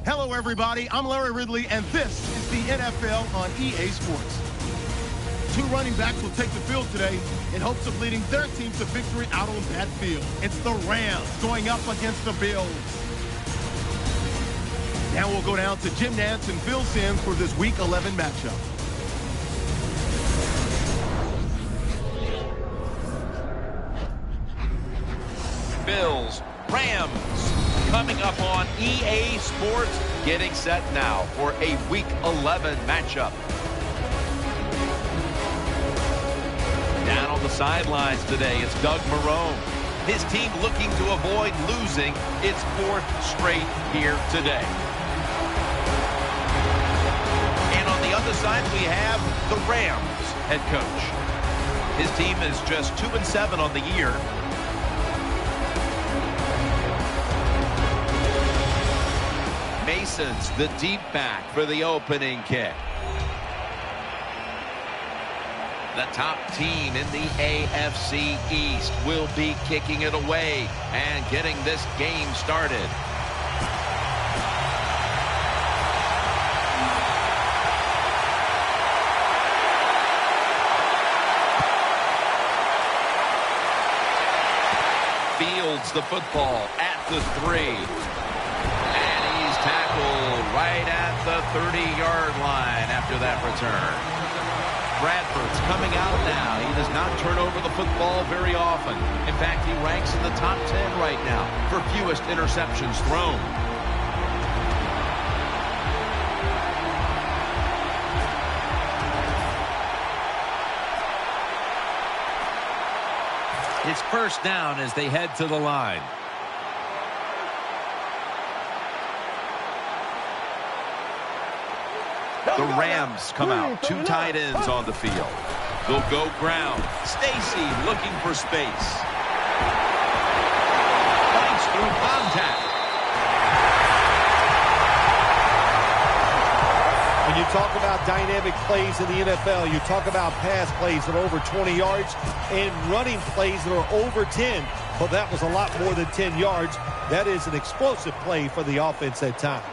Hello, everybody. I'm Larry Ridley, and this is the NFL on EA Sports. Two running backs will take the field today in hopes of leading their team to victory out on that field. It's the Rams going up against the Bills. Now we'll go down to Jim Nantz and Phil Simms for this Week 11 matchup. Bills, Rams, coming up on EA Sports, getting set now for a Week 11 matchup. Down on the sidelines today, it's Doug Marrone. His team looking to avoid losing its fourth straight here today. And on the other side, we have the Rams head coach. His team is just 2-7 on the year. Mason's the deep back for the opening kick. The top team in the AFC East will be kicking it away and getting this game started. Fields the football at the 3. Tackled right at the 30-yard line after that return. Bradford's coming out now. He does not turn over the football very often. In fact, he ranks in the top 10 right now for fewest interceptions thrown. It's first down as they head to the line. The Rams come out. Two tight ends on the field. They'll go ground. Stacy looking for space. Fights through contact. When you talk about dynamic plays in the NFL, you talk about pass plays that are over 20 yards and running plays that are over 10. But that was a lot more than 10 yards. That is an explosive play for the offense at times.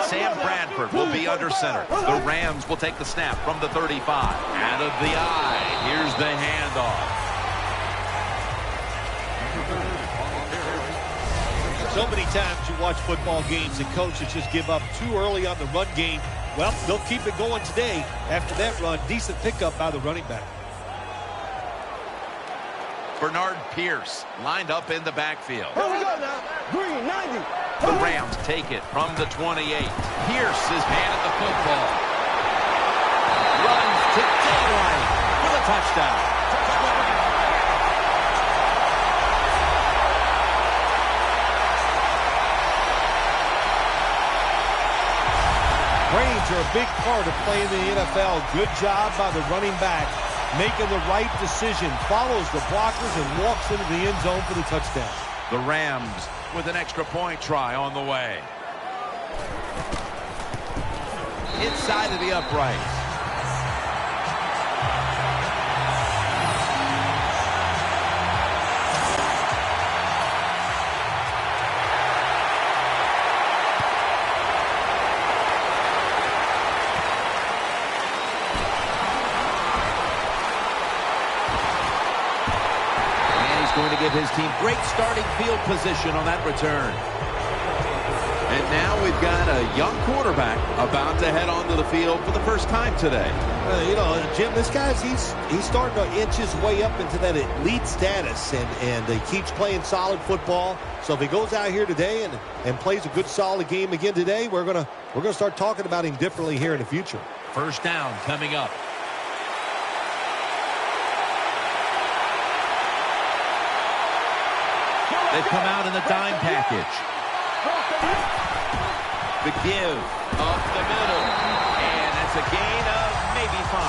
Sam Bradford will be under center. The Rams will take the snap from the 35. Out of the eye. Here's the handoff. So many times you watch football games and coaches just give up too early on the run game. Well, they'll keep it going today. After that run, decent pickup by the running back. Bernard Pierce lined up in the backfield. Here we go now. Green, 90. The Rams take it from the 28. Pierce is handed the football. Runs to daylight for the touchdown. Brains are a big part of playing in the NFL. Good job by the running back, making the right decision, follows the blockers, and walks into the end zone for the touchdown. The Rams with an extra point try on the way. Inside of the uprights. Going to give his team great starting field position on that return. And now we've got a young quarterback about to head onto the field for the first time today. You know, Jim, this guy's he's starting to inch his way up into that elite status, and he keeps playing solid football. So if he goes out here today and plays a good solid game again today, we're gonna start talking about him differently here in the future. First down coming up. They've come out in the dime package. The give up the middle. And it's a gain of maybe 5.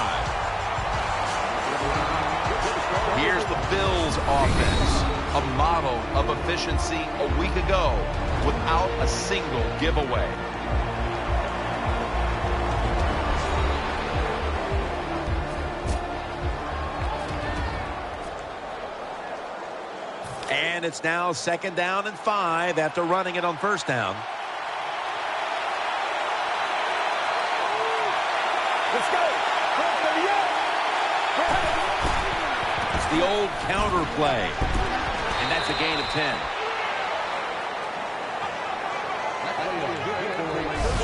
Here's the Bills offense. A model of efficiency a week ago without a single giveaway. And it's now 2nd down and 5 after running it on 1st down. Let's go. It's the old counter play. And that's a gain of 10.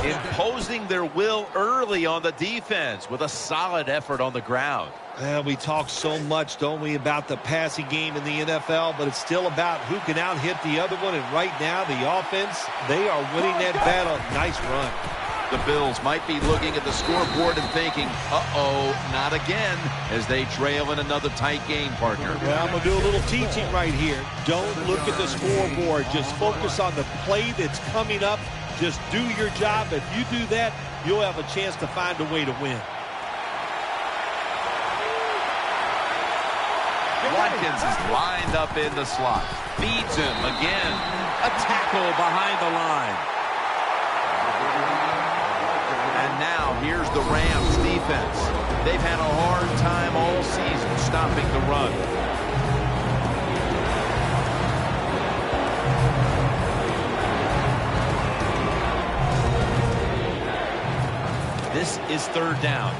Imposing their will early on the defense with a solid effort on the ground. We talk so much, don't we, about the passing game in the NFL, but it's still about who can out-hit the other one. And right now, the offense, they are winning that battle. Nice run. The Bills might be looking at the scoreboard and thinking, uh-oh, not again, as they trail in another tight game, partner. Well, I'm going to do a little teaching right here. Don't look at the scoreboard. Just focus on the play that's coming up. Just do your job. If you do that, you'll have a chance to find a way to win. Watkins is lined up in the slot. Feeds him again. A tackle behind the line. And now here's the Rams defense. They've had a hard time all season stopping the run. This is 3rd down.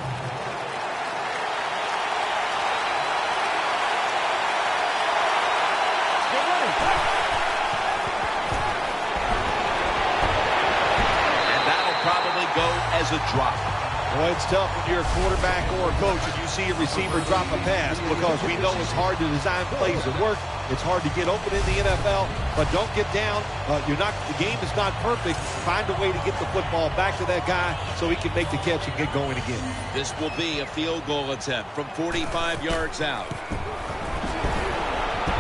And that'll probably go as a drop. Well, it's tough when you're a quarterback or a coach and you see a receiver drop a pass, because we know it's hard to design plays that work. It's hard to get open in the NFL, but don't get down. The game is not perfect. Find a way to get the football back to that guy so he can make the catch and get going again. This will be a field goal attempt from 45 yards out.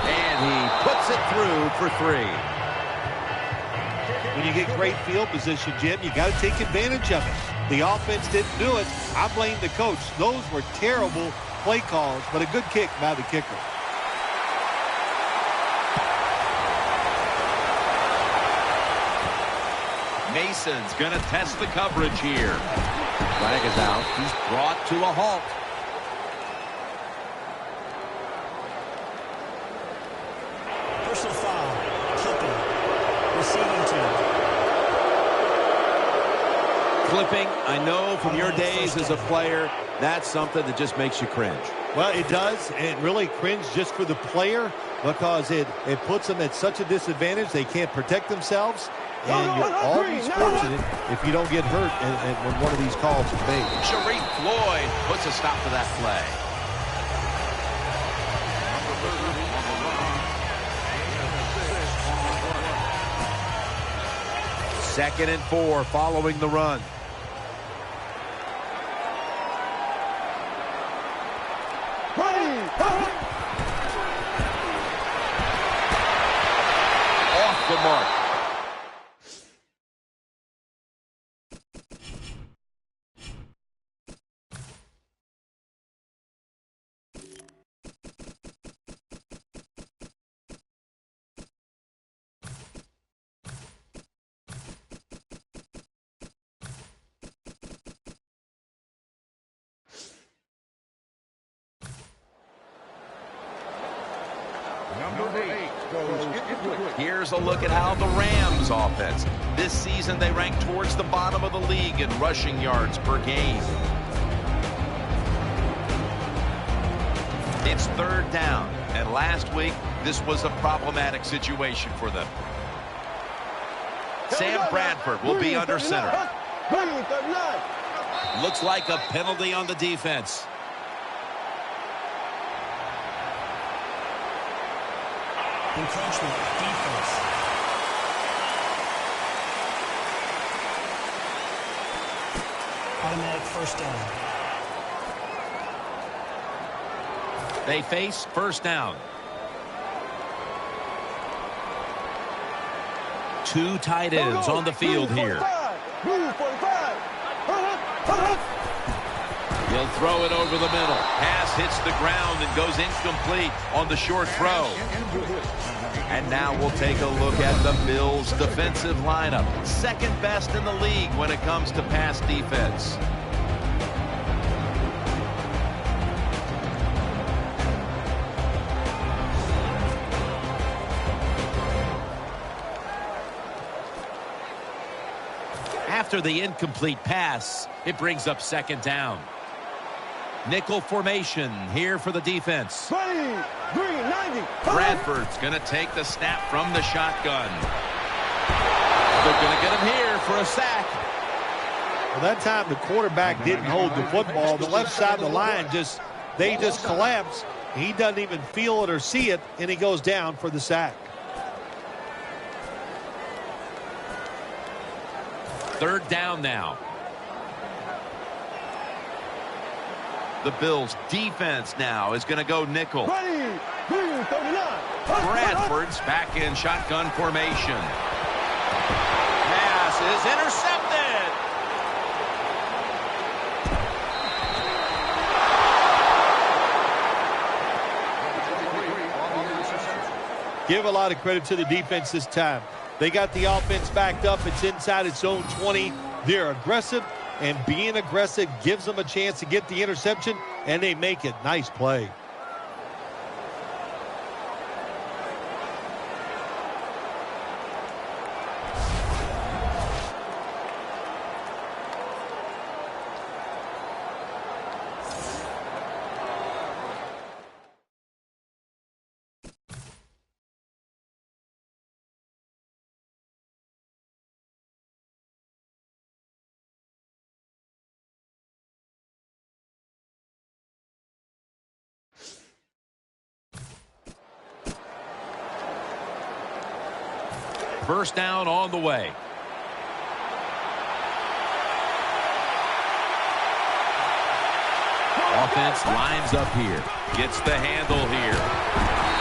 And he puts it through for 3. When you get great field position, Jim, you got to take advantage of it. The offense didn't do it. I blame the coach. Those were terrible play calls, but a good kick by the kicker. Mason's going to test the coverage here. Flag is out. He's brought to a halt. Personal foul. Clipping. Receiving team. Clipping, I know from your days as a player, that's something that just makes you cringe. Well, it does, and really cringe just for the player, because it puts them at such a disadvantage. They can't protect themselves, and you're always fortunate if you don't get hurt and when one of these calls is made. Sharif Floyd puts a stop to that play. Second and 4 following the run. Off the mark. Here's a look at how the Rams offense. This season they rank towards the bottom of the league in rushing yards per game. It's 3rd down, and last week this was a problematic situation for them. Sam Bradford will be under center. Looks like a penalty on the defense. Encroachment, defense. Automatic 1st down. They face 1st down. 2 tight ends on the field here. He'll throw it over the middle. Pass hits the ground and goes incomplete on the short throw. And now we'll take a look at the Bills' defensive lineup. 2nd best in the league when it comes to pass defense. After the incomplete pass, it brings up second down. Nickel formation here for the defense. Ready, green 90. Bradford's going to take the snap from the shotgun. They're going to get him here for a sack. Well, that time the quarterback didn't hold the football. The left side of the line they just collapse. He doesn't even feel it or see it, and he goes down for the sack. Third down now. The Bills defense now is going to go nickel. Ready, green 39. Bradford's back in shotgun formation. Pass is intercepted. Give a lot of credit to the defense this time. They got the offense backed up. It's inside its own 20. They're aggressive, and being aggressive gives them a chance to get the interception, and they make it. Nice play. First down on the way. Offense lines up here. Gets the handle here.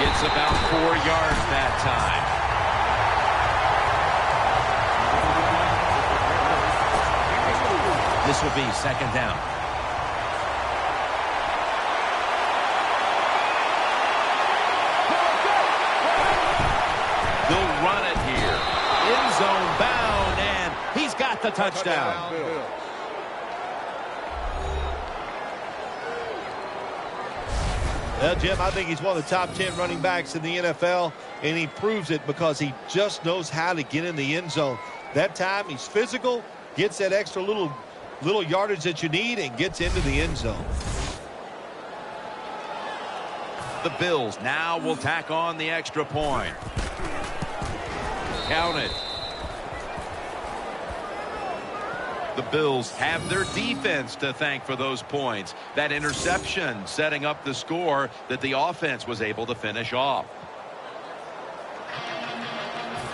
Gets about 4 yards that time. This will be second down. They'll run it here. End zone bound, and he's got the touchdown. Well, Jim, I think he's one of the top 10 running backs in the NFL, and he proves it because he just knows how to get in the end zone. That time, he's physical, gets that extra little yardage that you need, and gets into the end zone. The Bills now will tack on the extra point. Count it. The Bills have their defense to thank for those points. That interception setting up the score that the offense was able to finish off.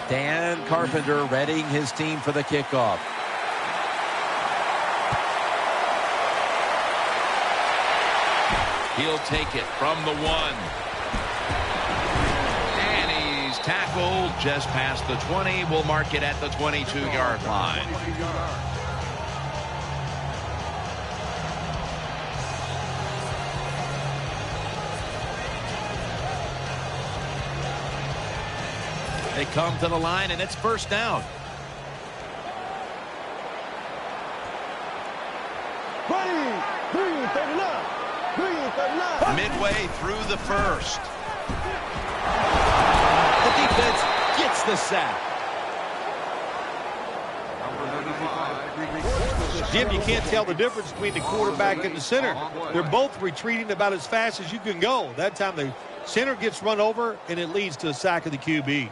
Dan Carpenter readying his team for the kickoff. He'll take it from the 1. Tackled just past the 20. We'll mark it at the 22-yard line. They come to the line, and it's first down. Ready, green 39. Green 39. Midway through the first. The defense gets the sack. Jim, you can't tell the difference between the quarterback and the center. They're both retreating about as fast as you can go. That time the center gets run over, and it leads to a sack of the QB.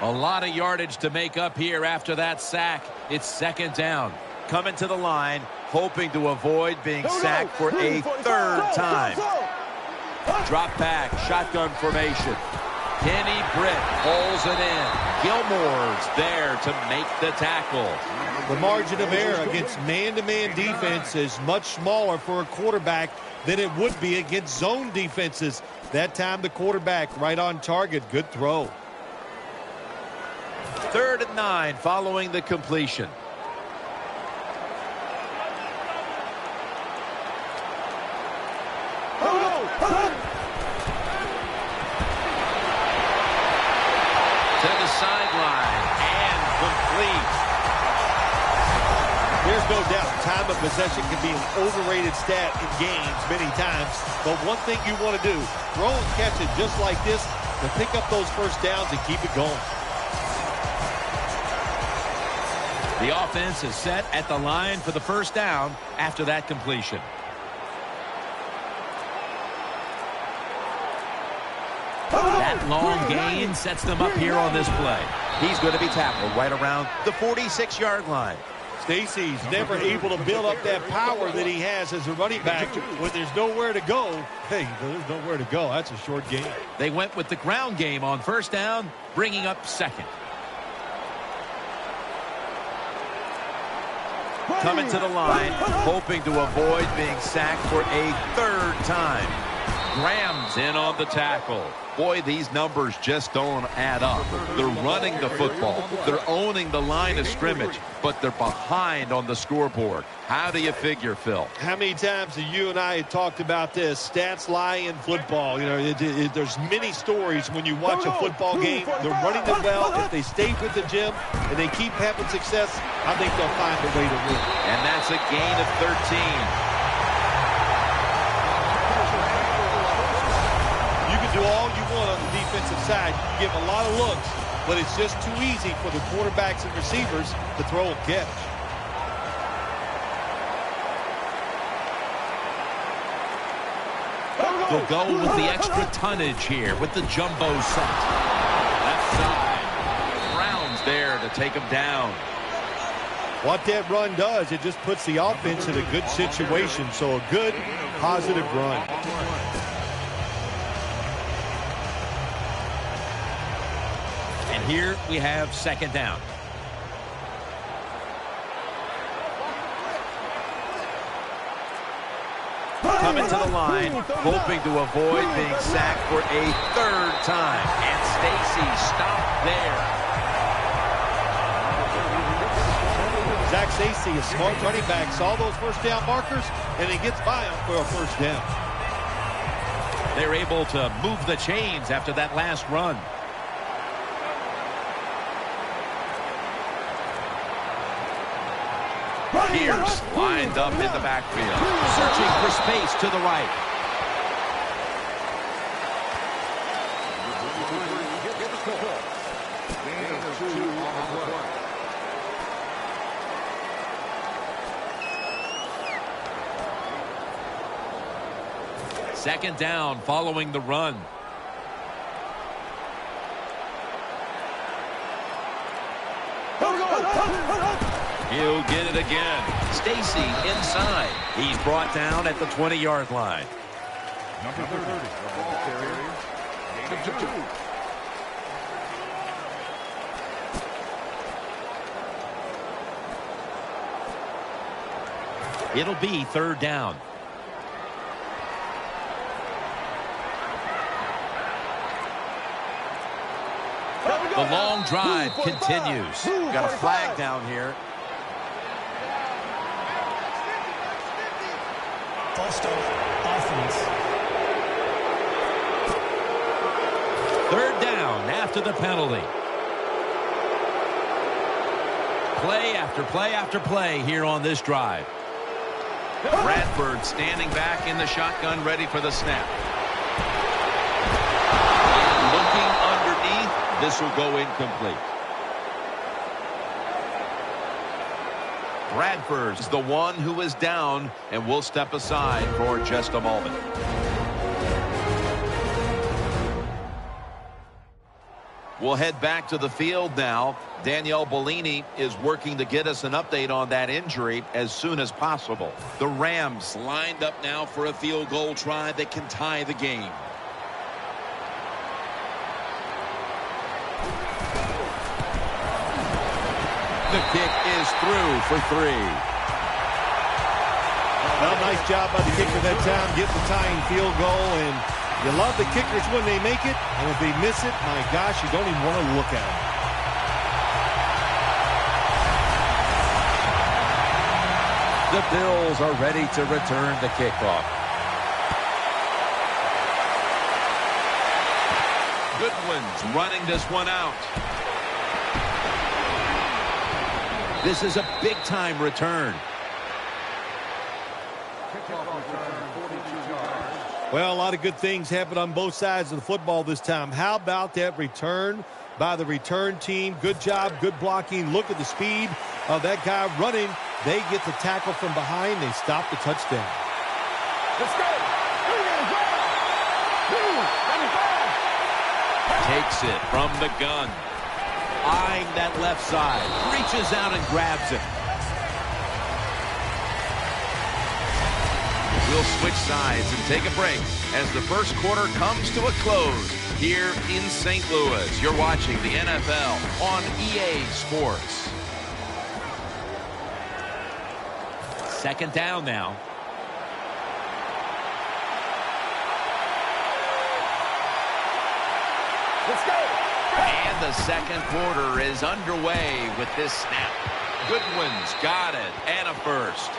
A lot of yardage to make up here after that sack. It's second down. Coming to the line, hoping to avoid being sacked for a third time. Drop back, shotgun formation. Kenny Britt pulls it in. Gilmore's there to make the tackle. The margin of error against man-to-man defense is much smaller for a quarterback than it would be against zone defenses. That time the quarterback right on target. Good throw. 3rd and 9 following the completion. To the sideline and complete. There's There's no doubt time of possession can be an overrated stat in games many times. But one thing you want to do, throw and catch it just like this to pick up those first downs and keep it going. The offense is set at the line for the first down after that completion. That long gain sets them up here on this play. He's going to be tackled right around the 46-yard line. Stacy's never able to build up that power that he has as a running back when there's nowhere to go. Hey, there's nowhere to go. That's a short game. They went with the ground game on first down, bringing up second. Coming to the line, hoping to avoid being sacked for a third time. Graham's in on the tackle. Boy, these numbers just don't add up. They're running the football. They're owning the line of scrimmage, but they're behind on the scoreboard. How do you figure, Phil? How many times have you and I talked about this? Stats lie in football. You know, there's many stories when you watch a football game. They're running it well. If they stay with the gym and they keep having success, I think they'll find a way to win. And that's a gain of 13. Do all you want on the defensive side. You can give a lot of looks, but it's just too easy for the quarterbacks and receivers to throw and catch. They'll go with the extra tonnage here with the jumbo set. Left side. Brown's there to take him down. What that run does, it just puts the offense in a good situation. So a good, positive run. Here we have second down. Coming to the line, hoping to avoid being sacked for a third time. And Stacy stopped there. Zach Stacy, a smart running back, saw those first down markers, and he gets by them for a first down. They're able to move the chains after that last run. Pierce lined up in the backfield, searching for space to the right. Second down following the run. He'll get it again. Stacy inside. He's brought down at the 20-yard line. Number 30. Ball carrier. It'll be third down. The long drive continues. Got a flag down here. False start offense. Third down after the penalty. Play after play after play here on this drive. Bradford standing back in the shotgun, ready for the snap. And looking underneath, this will go incomplete. Bradford's the one who is down, and we'll step aside for just a moment. We'll head back to the field now. Danielle Bellini is working to get us an update on that injury as soon as possible. The Rams lined up now for a field goal try that can tie the game. The kick is through for 3. Well, nice job by the kicker that time, getting the tying field goal. And you love the kickers when they make it, and if they miss it, my gosh, you don't even want to look at them. The Bills are ready to return the kickoff. Goodwin's running this one out. This is a big-time return. Well, a lot of good things happened on both sides of the football this time. How about that return by the return team? Good job, good blocking. Look at the speed of that guy running. They get the tackle from behind. They stop the touchdown. Let's go. Takes it from the gun. Eyeing that left side. Reaches out and grabs it. We'll switch sides and take a break as the first quarter comes to a close here in St. Louis. You're watching the NFL on EA Sports. Second down now. Let's go. And the second quarter is underway with this snap. Goodwin's got it and a first.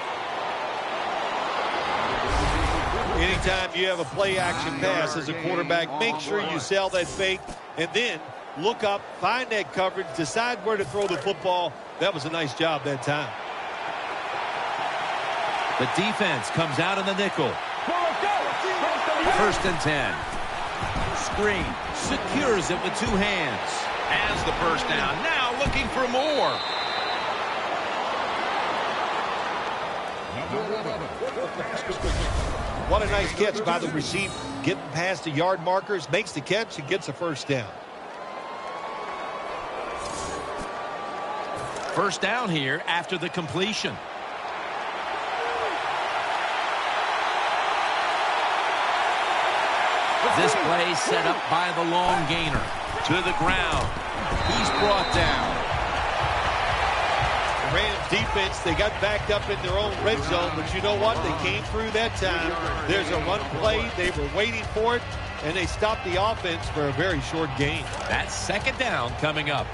Anytime you have a play-action pass as a quarterback, make sure you sell that fake and then look up, find that coverage, decide where to throw the football. That was a nice job that time. The defense comes out in the nickel. First and 10. Screen. Secures it with two hands. Has the first down. Now looking for more. What a nice catch by the receiver. Getting past the yard markers, makes the catch, and gets a first down. First down here after the completion. This play set up by the long gainer. To the ground. He's brought down. The Rams defense, they got backed up in their own red zone, but you know what? They came through that time. There's a run play. They were waiting for it, and they stopped the offense for a very short gain. That's second down coming up.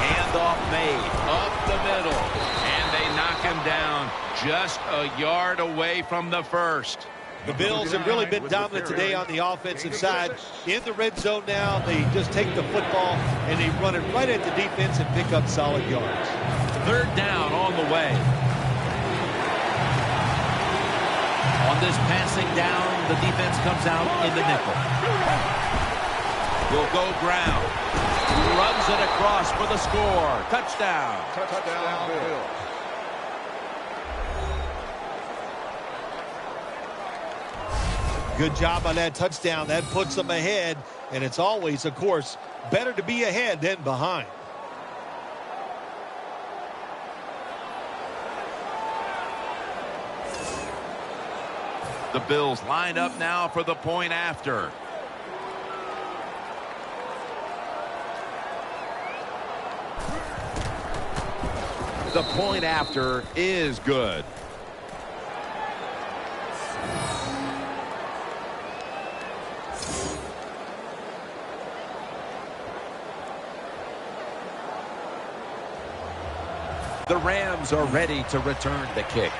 Handoff made up the middle, and they knock him down just a yard away from the first. The Bills have really been dominant today on the offensive side. In the red zone now, they just take the football and they run it right at the defense and pick up solid yards. Third down on the way. On this passing down, the defense comes out in the nickel. Will go ground. Runs it across for the score. Touchdown. Touchdown, Bills. Good job on that touchdown. That puts them ahead, and it's always, of course, better to be ahead than behind. The Bills lined up now for the point after. The point after is good. The Rams are ready to return the kick.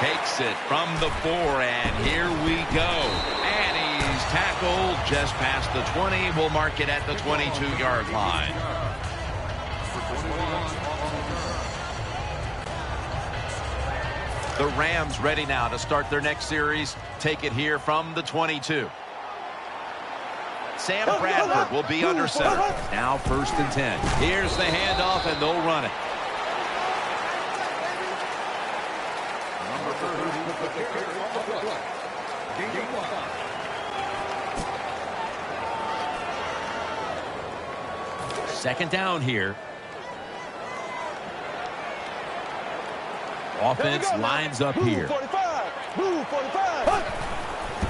Takes it from the 4, and here we go. And he's tackled just past the 20. We'll mark it at the 22-yard line. The Rams ready now to start their next series. Take it here from the 22. Sam Bradford will be under center. Now first and 10. Here's the handoff, and they'll run it. Second down here. Offense lines up here.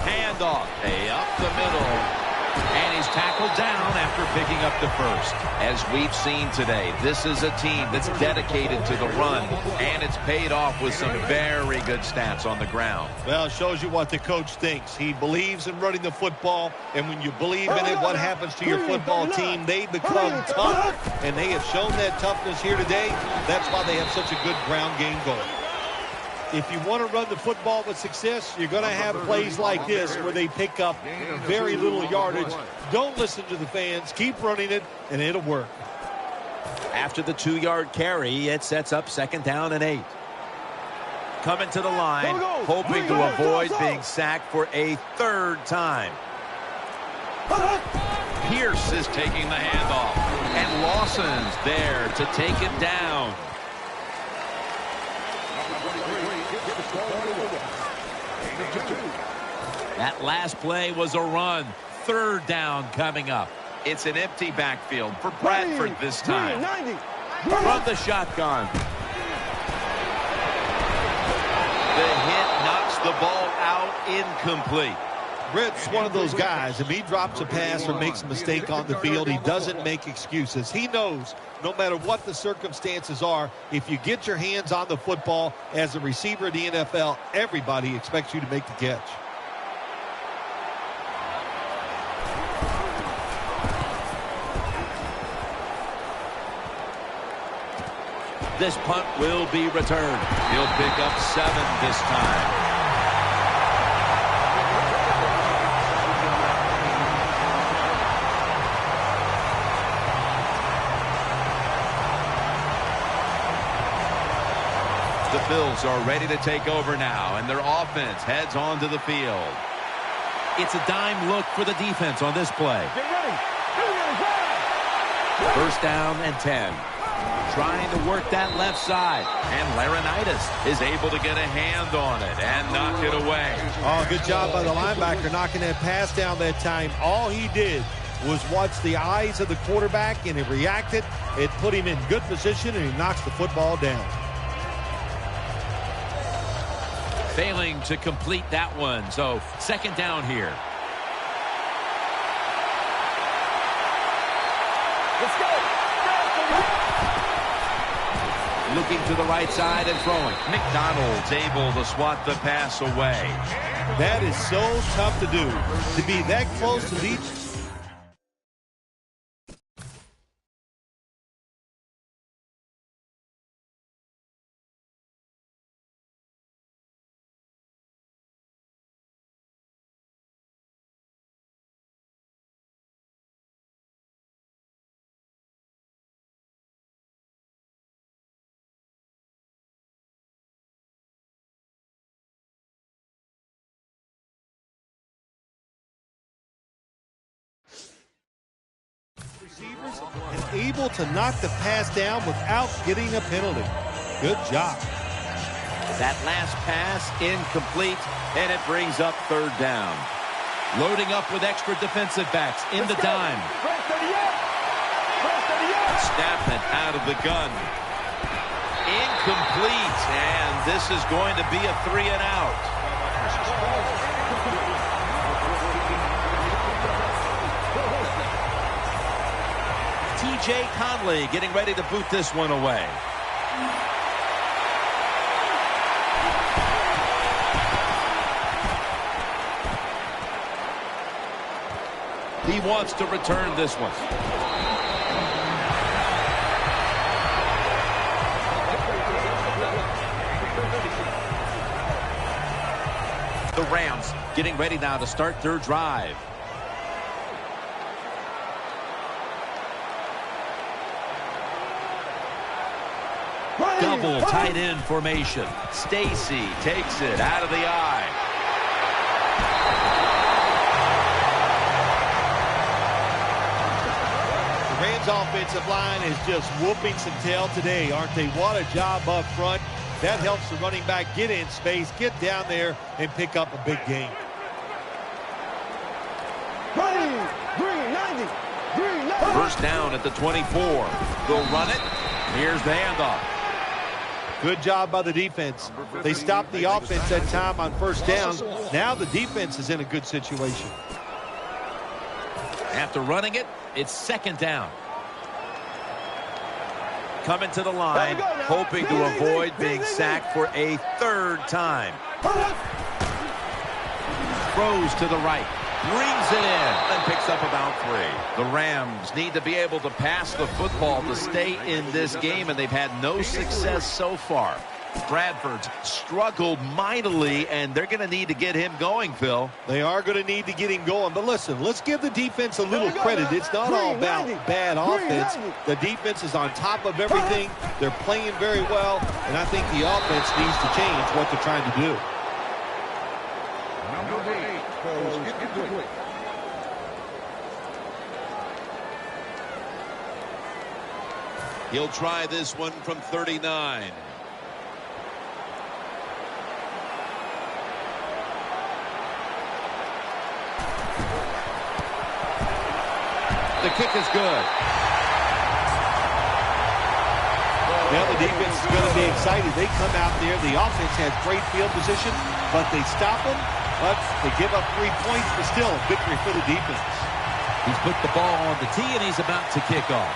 Handoff. Up the middle. And he's tackled down after picking up the first. As we've seen today, this is a team that's dedicated to the run, and it's paid off with some very good stats on the ground. Well, it shows you what the coach thinks. He believes in running the football, and when you believe in it, what happens to your football team? They become tough, and they have shown that toughness here today. That's why they have such a good ground game going. if you want to run the football with success, you're going to have plays like this where they pick up very little yardage. Don't listen to the fans. Keep running it, and it'll work. After the 2-yard carry, it sets up 2nd down and 8. Coming to the line, hoping to avoid being sacked for a 3rd time. Pierce is taking the handoff, and Lawson's there to take him down. That last play was a run. 3rd down coming up. It's an empty backfield for Bradford this time. From the shotgun. The hit knocks the ball out, incomplete. Britt's one of those guys. If he drops a pass or makes a mistake on the field, he doesn't make excuses. He knows no matter what the circumstances are, if you get your hands on the football as a receiver in the NFL, everybody expects you to make the catch. This punt will be returned. He'll pick up 7 this time. The Bills are ready to take over now, and their offense heads onto the field. It's a dime look for the defense on this play. Get ready. 1st down and 10. Trying to work that left side, and Laurinaitis is able to get a hand on it and knock it away. Oh, good job by the linebacker knocking that pass down that time. All he did was watch the eyes of the quarterback, and he reacted. It put him in good position, and he knocks the football down. Failing to complete that one, so 2nd down here. Let's go. Looking to the right side and throwing. McDonald's able to swat the pass away. That is so tough to do. To be that close to each. Receivers and able to knock the pass down without getting a penalty. Good job. That last pass incomplete, and it brings up 3rd down. Loading up with extra defensive backs in the dime. Snap it out of the gun. Incomplete, and this is going to be a 3-and-out. T.J. Conley getting ready to boot this one away. He wants to return this one. The Rams getting ready now to start their drive. Double tight end formation. Stacy takes it out of the eye. The Rams offensive line is just whooping some tail today, aren't they? What a job up front. That helps the running back get in space, get down there, and pick up a big gain. First down at the 24. They'll run it. Here's the handoff. Good job by the defense. They stopped the offense that time on 1st down. Now the defense is in a good situation. After running it, it's 2nd down. Coming to the line, hoping to avoid being sacked for a 3rd time. Throws to the right. Brings it in and picks up about 3. The Rams need to be able to pass the football to stay in this game, and they've had no success so far. Bradford's struggled mightily, and they're going to need to get him going, Phil. They are going to need to get him going. But listen, let's give the defense a little credit. It's not all about bad offense. The defense is on top of everything. They're playing very well, and I think the offense needs to change what they're trying to do. Number 8 goes incomplete. He'll try this one from 39. The kick is good. Now the defense is going to be excited. They come out there. The offense has great field position, but they stop them. But they give up 3 points, but still a victory for the defense. He's put the ball on the tee, and he's about to kick off.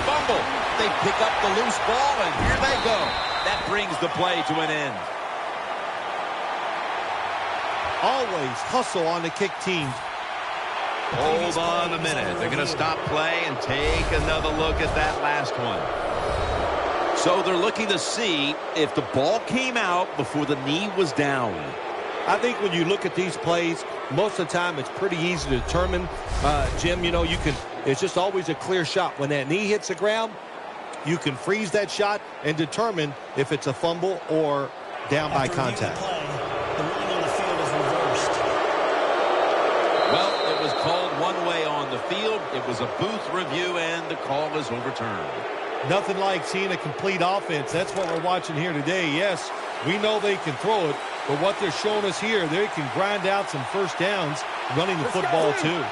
Fumble. They pick up the loose ball, and here they go. That brings the play to an end. Always hustle on the kick team. Hold on a minute. They're going to stop play and take another look at that last one. So they're looking to see if the ball came out before the knee was down. I think when you look at these plays, most of the time it's pretty easy to determine. Jim, you know, it's just always a clear shot. When that knee hits the ground, you can freeze that shot and determine if it's a fumble or down by contact. Well, it was called one way on the field. It was a booth review, and the call is overturned. Nothing like seeing a complete offense. That's what we're watching here today. Yes, we know they can throw it, but what they're showing us here, they can grind out some first downs running the football too.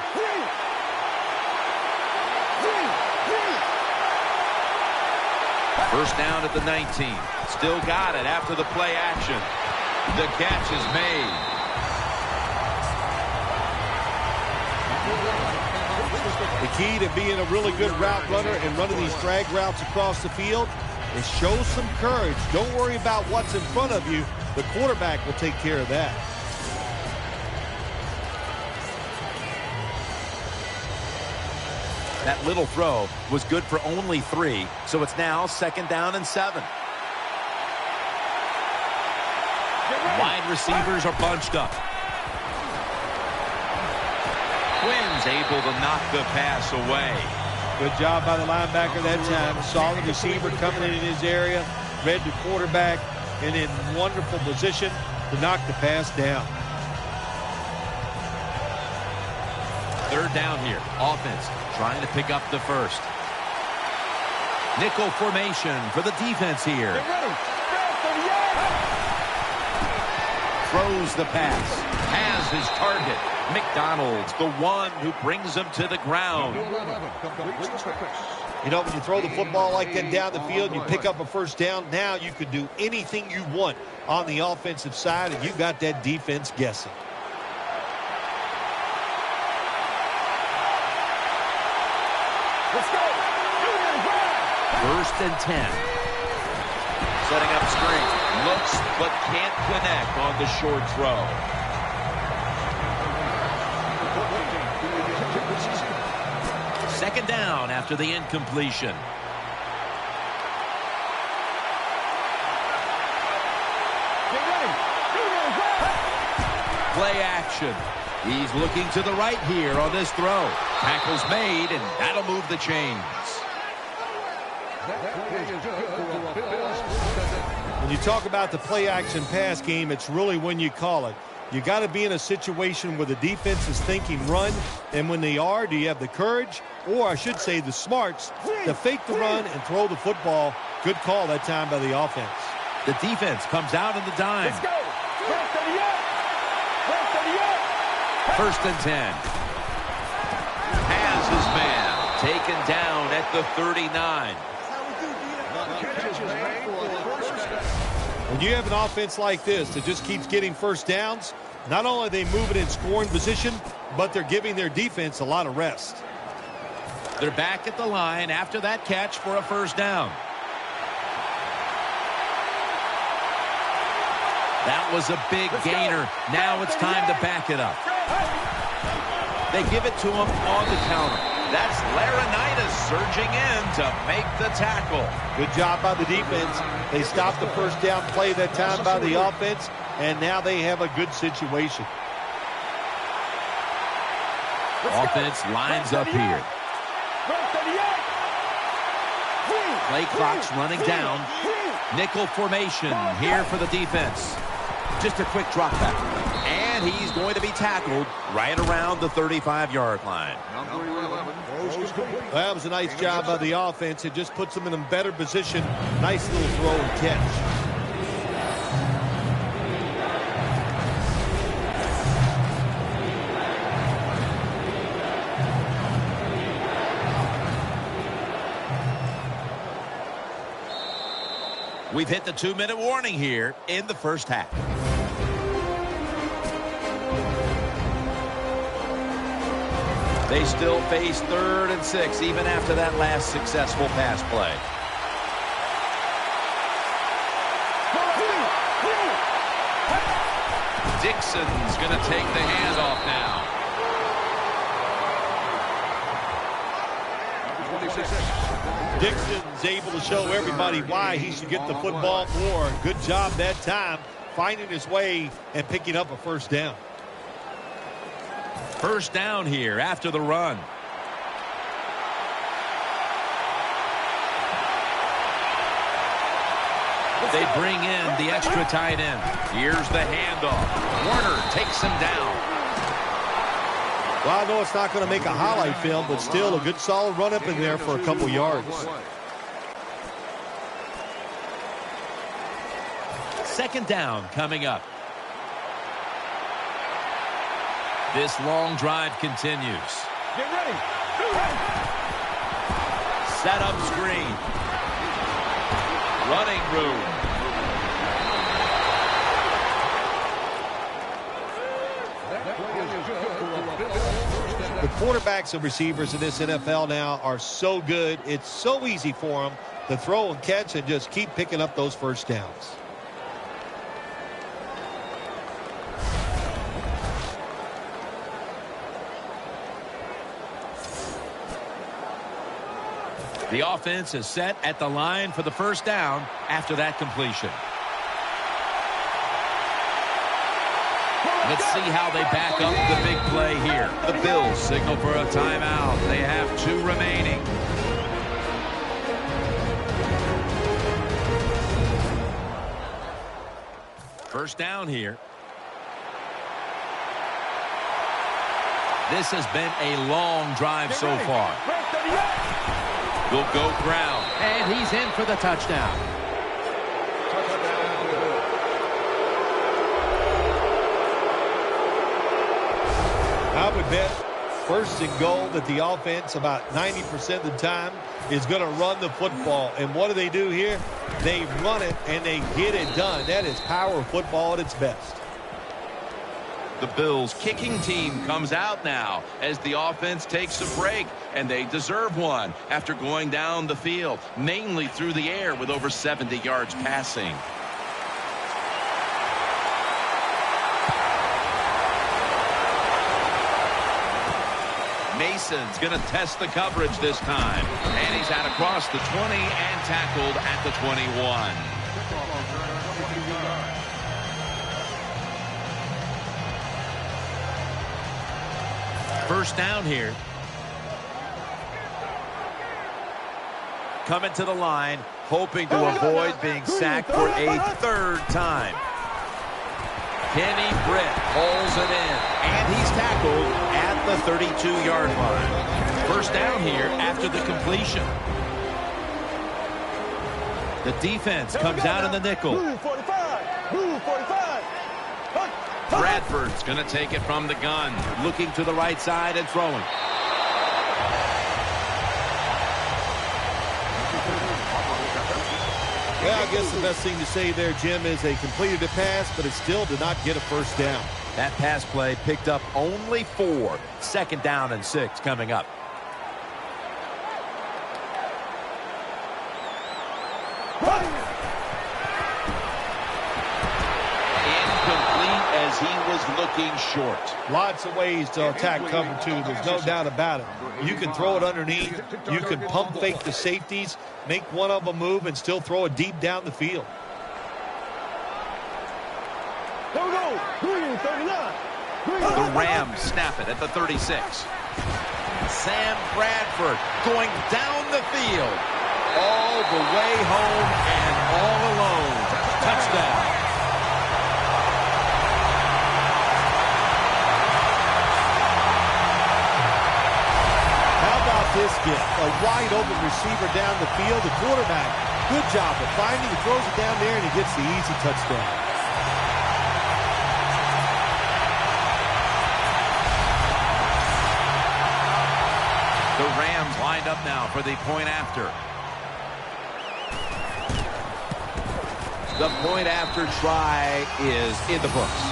First down at the 19. Still got it after the play action. The catch is made. The key to being a really good route runner and running these drag routes across the field is show some courage. Don't worry about what's in front of you. The quarterback will take care of that. That little throw was good for only 3, so it's now 2nd down and 7. Wide receivers are bunched up. Quinn's able to knock the pass away. Good job by the linebacker that time. Saw the receiver coming in his area, read the quarterback, and in wonderful position to knock the pass down. 3rd down here. Offense trying to pick up the first. Nickel formation for the defense here. Throws the pass. Has his target. McDonald's, the one who brings him to the ground. You know, when you throw the football like that down the field, you pick up a first down. Now you can do anything you want on the offensive side, and you got that defense guessing. Let's go. 1st and 10. Setting up screen. Looks but can't connect on the short throw. Second down after the incompletion. Play action. He's looking to the right here on this throw. Tackle's made, and that'll move the chains. When you talk about the play action pass game, it's really when you call it. You got to be in a situation where the defense is thinking run, and when they are, do you have the courage, or I should say the smarts, to fake the run and throw the football? Good call that time by the offense. The defense comes out in the dime. Let's go. 1st and 10. Has his man taken down at the 39. When you have an offense like this that just keeps getting first downs, not only are they moving in scoring position, but they're giving their defense a lot of rest. They're back at the line after that catch for a first down. That was a big gainer. Now it's time to back it up. They give it to him on the counter. That's Laurinaitis. surging in to make the tackle. Good job by the defense. They stopped the first down play that time by the offense, and now they have a good situation. Offense lines up here. Play clock's running down. Nickel formation here for the defense. Just a quick drop back. And he's going to be tackled right around the 35-yard line. That was a nice job by the offense. It just puts them in a better position. Nice little throw and catch. We've hit the 2-minute warning here in the first half. They still face 3rd and 6 even after that last successful pass play. Dixon's going to take the handoff now. Dixon's able to show everybody why he should get the football more. Good job that time, finding his way and picking up a first down. First down here after the run. They bring in the extra tight end. Here's the handoff. Warner takes him down. Well, I know it's not going to make a highlight film, but still a good solid run up in there for a couple yards. Second down coming up. This long drive continues. Get ready. Set up screen. Running room. The quarterbacks and receivers in this NFL now are so good. It's so easy for them to throw and catch and just keep picking up those first downs. The offense is set at the line for the first down after that completion. Let's see how they back up the big play here. The Bills signal for a timeout. They have 2 remaining. First down here. This has been a long drive so far. Will go ground. And he's in for the touchdown. I would bet first and goal that the offense about 90% of the time is going to run the football. And what do here? They run it and they get it done. That is power football at its best. The Bills kicking team comes out now as the offense takes a break, and they deserve one after going down the field, mainly through the air with over 70 yards passing. Mason's going to test the coverage this time, and he's out across the 20 and tackled at the 21. First down here. Coming to the line, hoping to avoid being sacked for a 3rd time. Kenny Britt pulls it in, and he's tackled at the 32-yard line. First down here after the completion. The defense comes out in the nickel. Move 45. Move 45. Bradford's going to take it from the gun, looking to the right side and throwing. Yeah, I guess the best thing to say there, Jim, is they completed a pass, but it still did not get a first down. That pass play picked up only 4. Second down and 6 coming up. Incomplete as he was Bills looking short. Lots of ways to attack cover two. There's no doubt about it. You can throw it underneath. You can pump fake the safeties, make one of them move, and still throw it deep down the field. The Rams snap it at the 36. Sam Bradford going down the field. All the way home and all alone. Touchdown. How about this get? A wide open receiver down the field. The quarterback, good job of finding. He throws it down there and he gets the easy touchdown. The Rams lined up now for the point after. The point after try is in the books.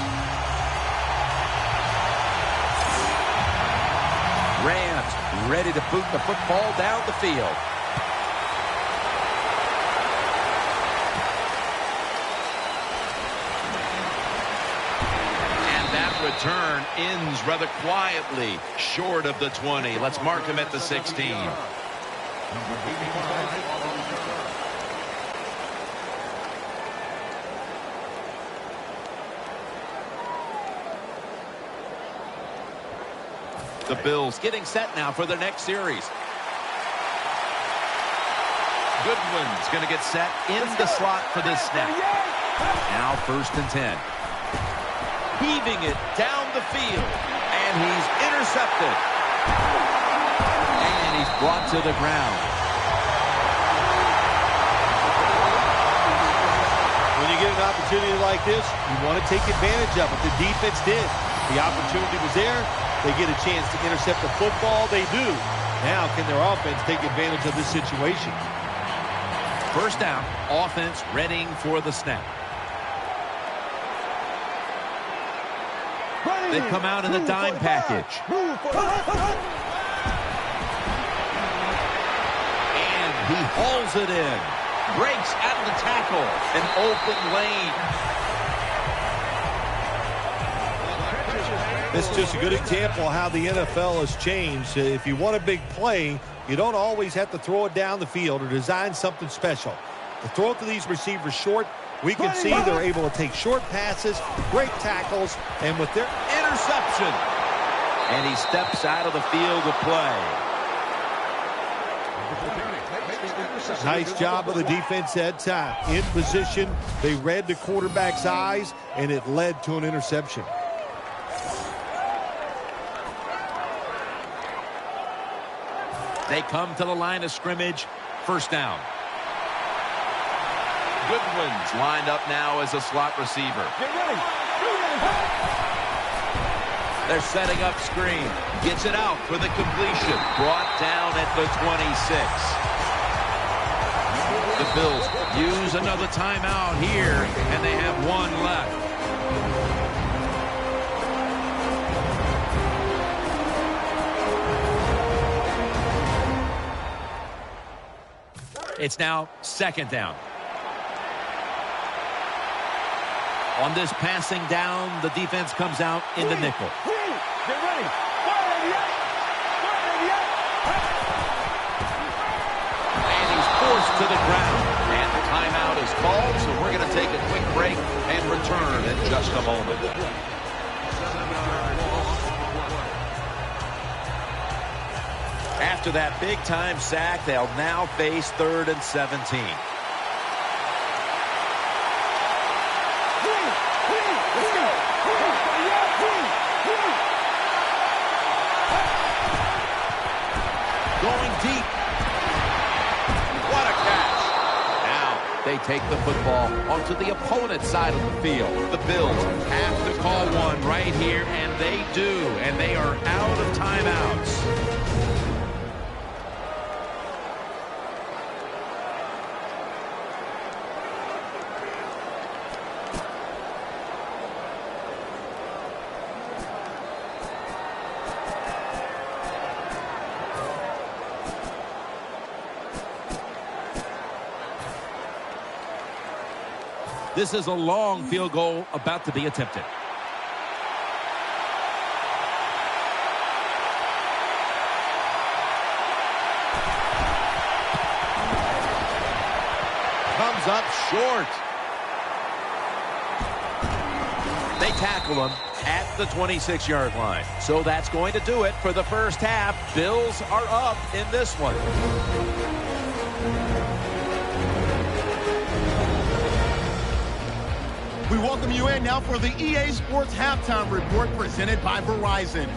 Rams ready to boot the football down the field. Return ends rather quietly short of the 20. Let's mark him at the 16. The Bills getting set now for their next series. Goodwin's going to get set in the slot for this snap. Now 1st and 10. Heaving it down the field, and he's intercepted. And he's brought to the ground. When you get an opportunity like this, you want to take advantage of it. The defense did. The opportunity was there. They get a chance to intercept the football. They do. Now, can their offense take advantage of this situation? 1st down, offense readying for the snap. They come out in the dime package. And he hauls it in. Breaks out of the tackle. An open lane. This is just a good example of how the NFL has changed. If you want a big play, you don't always have to throw it down the field or design something special. To throw it to these receivers short, we can see they're able to take short passes, great tackles, and with their interception. And he steps out of the field to play. Nice job of the defense that time. In position, they read the quarterback's eyes, and it led to an interception. They come to the line of scrimmage. 1st down. Goodwin's lined up now as a slot receiver. Get ready. They're setting up screen. Gets it out for the completion. Brought down at the 26. The Bills use another timeout here, and they have one left. It's now 2nd down. On this passing down, the defense comes out in the nickel. Get ready. And he's forced to the ground. And the timeout is called, so we're going to take a quick break and return in just a moment. After that big-time sack, they'll now face 3rd and 17. Going deep. What a catch. Now they take the football onto the opponent's side of the field. The Bills have to call one right here, and they do. And they are out of timeouts. This is a long field goal about to be attempted. goes up short. They tackle him at the 26-yard line. So that's going to do it for the first half. Bills are up in this one. We welcome you in now for the EA Sports Halftime Report presented by Verizon.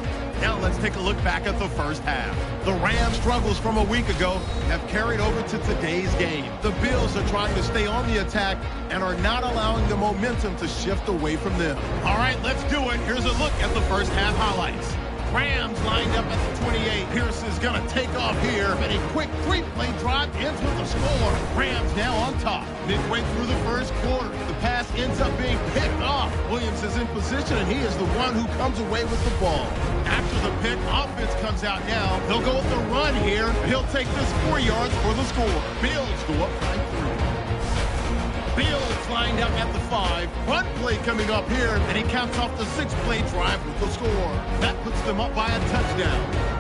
Now let's take a look back at the first half. The Rams' struggles from a week ago have carried over to today's game. The Bills are trying to stay on the attack and are not allowing the momentum to shift away from them. All right, let's do it. Here's a look at the first half highlights. Rams lined up at the 28. Pierce is going to take off here, and a quick three-play drive ends with a score. Rams now on top. Midway through the first quarter, the pass ends up being picked off. Williams is in position, and he is the one who comes away with the ball. After the pick, offense comes out now. They'll go with the run here. He'll take this 4 yards for the score. Bills go up by 3. Bills lined up at the 5. Run play coming up here, and he caps off the 6-play drive with the score. That puts them up by a touchdown.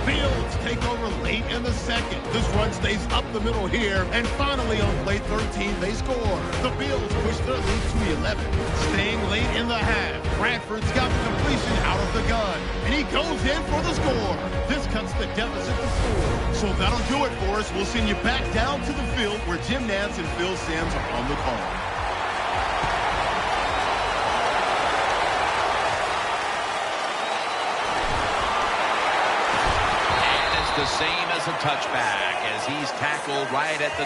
Bills take over late in the second. This run stays up the middle here, and finally on play 13, they score. The Bills push their lead to 11. Staying late in the half, Bradford's got the completion out of the gun, and he goes in for the score. This cuts the deficit to 4. So that'll do it for us. We'll send you back down to the field where Jim Nantz and Phil Simms are on the call. The same as a touchback as he's tackled right at the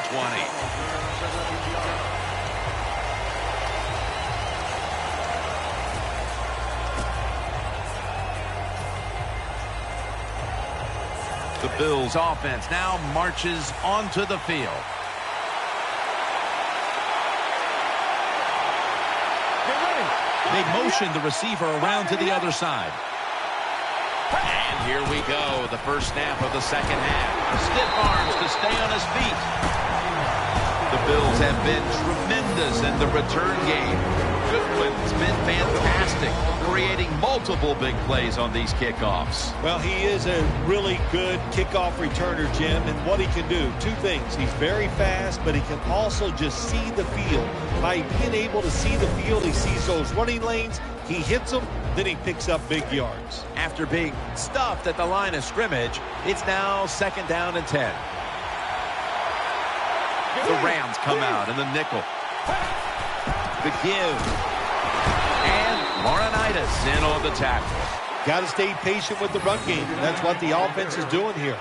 20. The Bills offense now marches onto the field. They motion the receiver around to the other side. And here we go, the first snap of the second half. Stiff arms to stay on his feet. The Bills have been tremendous in the return game. Goodwin's been fantastic, creating multiple big plays on these kickoffs. Well, he is a really good kickoff returner, Jim, and what he can do, 2 things. He's very fast, but he can also just see the field. By being able to see the field, he sees those running lanes, he hits them, then he picks up big yards. After being stuffed at the line of scrimmage, it's now 2nd down and 10. The Rams come out in the nickel. The give. And Laurinaitis in on the tackle. Got to stay patient with the run game. That's what the offense is doing here.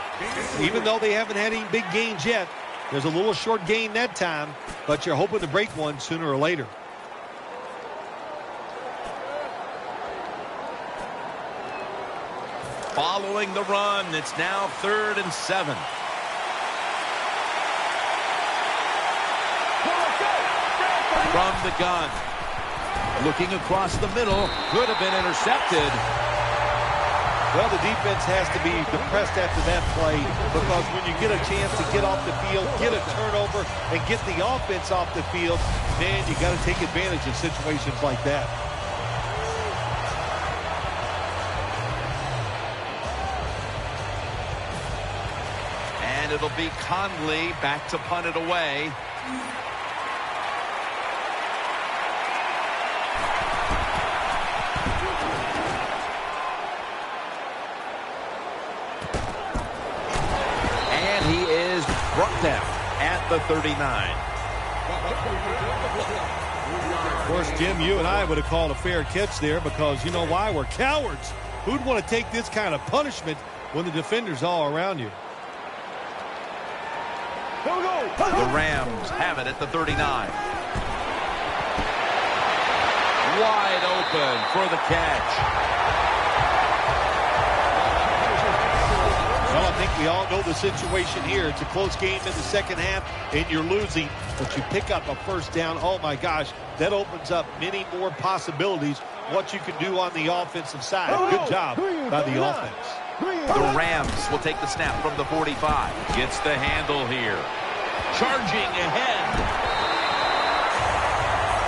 Even though they haven't had any big gains yet, there's a little short gain that time, but you're hoping to break one sooner or later. Following the run, it's now 3rd and 7. From the gun. Looking across the middle. Could have been intercepted. Well, the defense has to be depressed after that play because when you get a chance to get off the field, get a turnover, and get the offense off the field, man, you got to take advantage of situations like that. And it'll be Conley back to punt it away. And he is brought down at the 39. Of course, Jim, you and I would have called a fair catch there because you know why? We're cowards. Who'd want to take this kind of punishment when the defender's all around you? Here we go. The Rams have it at the 39. Wide open for the catch. Well, I think we all know the situation here. It's a close game in the second half, and you're losing, but you pick up a first down. Oh, my gosh, that opens up many more possibilities what you can do on the offensive side. Good job by the offense. The Rams will take the snap from the 45. Gets the handle here. Charging ahead.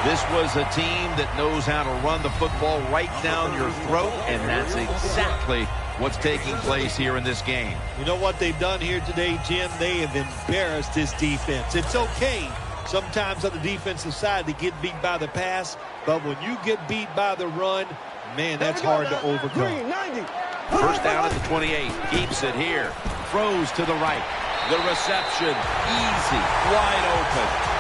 This was a team that knows how to run the football right down your throat, and that's exactly what's taking place here in this game. You know what they've done here today, Jim? They have embarrassed this defense. It's okay sometimes on the defensive side to get beat by the pass, but when you get beat by the run, man, that's hard to overcome. First down at the 28. Keeps it here. Throws to the right. The reception, easy, wide open.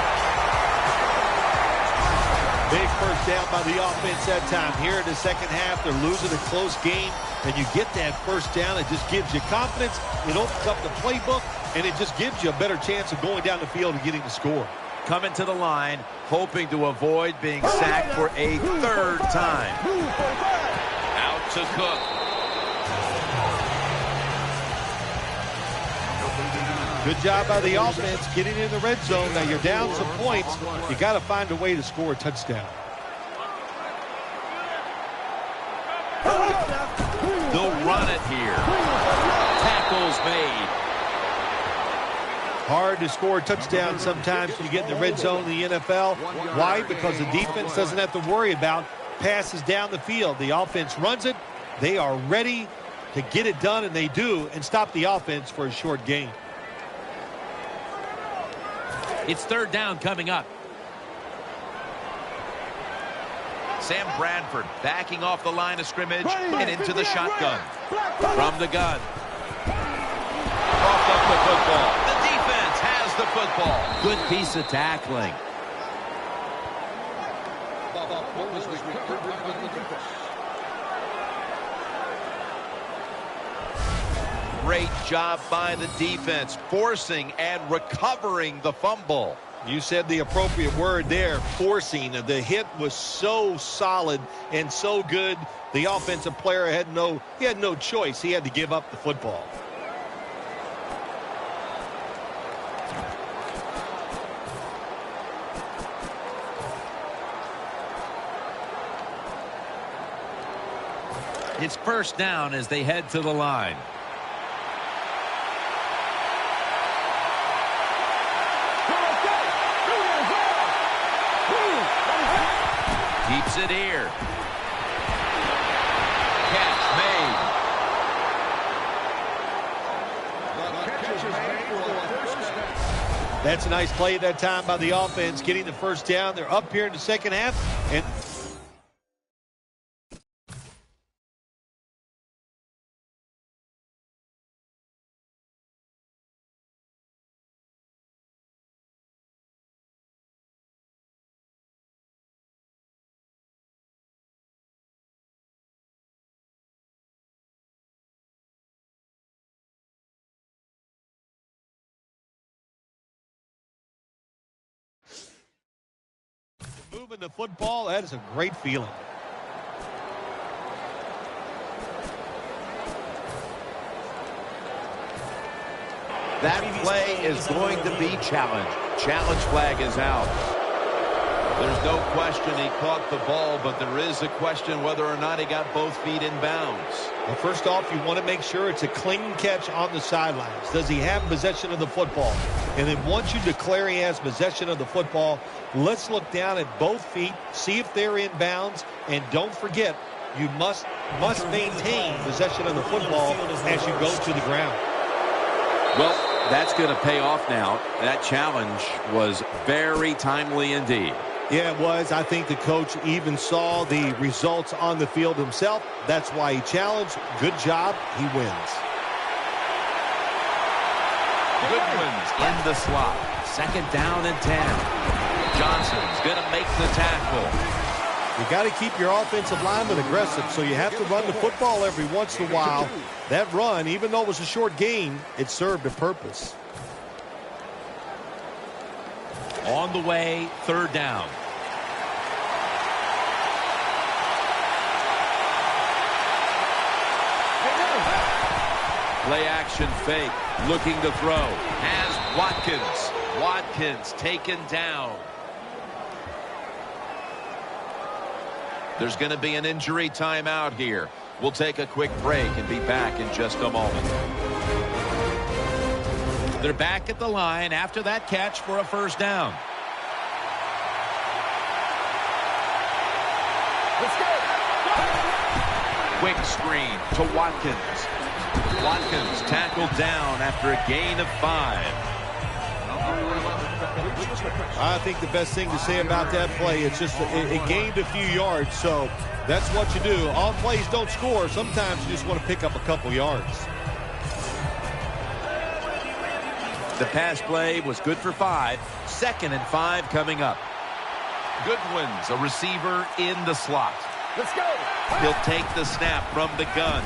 Big first down by the offense that time. Here in the second half, they're losing a close game, and you get that first down. It just gives you confidence. It opens up the playbook, and it just gives you a better chance of going down the field and getting the score. Coming to the line, hoping to avoid being sacked for a third time. Out to Cook. Good job by the offense getting in the red zone. Now you're down some points. You got to find a way to score a touchdown. They'll run it here. Tackles made. Hard to score a touchdown sometimes when you get in the red zone in the NFL. Why? Because the defense doesn't have to worry about passes down the field. The offense runs it. They are ready to get it done, and they do, and stop the offense for a short gain. It's third down coming up. Sam Bradford backing off the line of scrimmage and into the shotgun. From the gun. Off the football. The defense has the football. Good piece of tackling. Great job by the defense, forcing and recovering the fumble. You said the appropriate word there, forcing. The hit was so solid and so good. The offensive player had no choice. He had to give up the football. It's first down as they head to the line. Keeps it here. Catch made. That's a nice play at that time by the offense, getting the first down. They're up here in the second half, and moving the football, that is a great feeling. That play is going to be challenged. Challenge flag is out. There's no question he caught the ball, but there is a question whether or not he got both feet in bounds. Well, first off, you want to make sure it's a clean catch on the sidelines. Does he have possession of the football? And then once you declare he has possession of the football, let's look down at both feet, see if they're in bounds, and don't forget, you must maintain possession of the football as you go to the ground. Well, that's going to pay off now. That challenge was very timely indeed. Yeah, it was. I think the coach even saw the results on the field himself. That's why he challenged. Good job. He wins. Goodwin's in the slot. Second down and 10. Johnson's going to make the tackle. You got to keep your offensive lineman aggressive, so you have to run the football every once in a while. That run, even though it was a short game, it served a purpose. On the way, third down. Play action fake, looking to throw. Has Watkins. Watkins taken down. There's going to be an injury timeout here. We'll take a quick break and be back in just a moment. They're back at the line after that catch for a first down. Quick screen to Watkins. Watkins tackled down after a gain of 5. I think the best thing to say about that play, it's just it gained a few yards, so that's what you do. All plays don't score. Sometimes you just want to pick up a couple yards. The pass play was good for 5. 2nd and 5 coming up. Goodwin's a receiver in the slot. Let's go. He'll take the snap from the gun.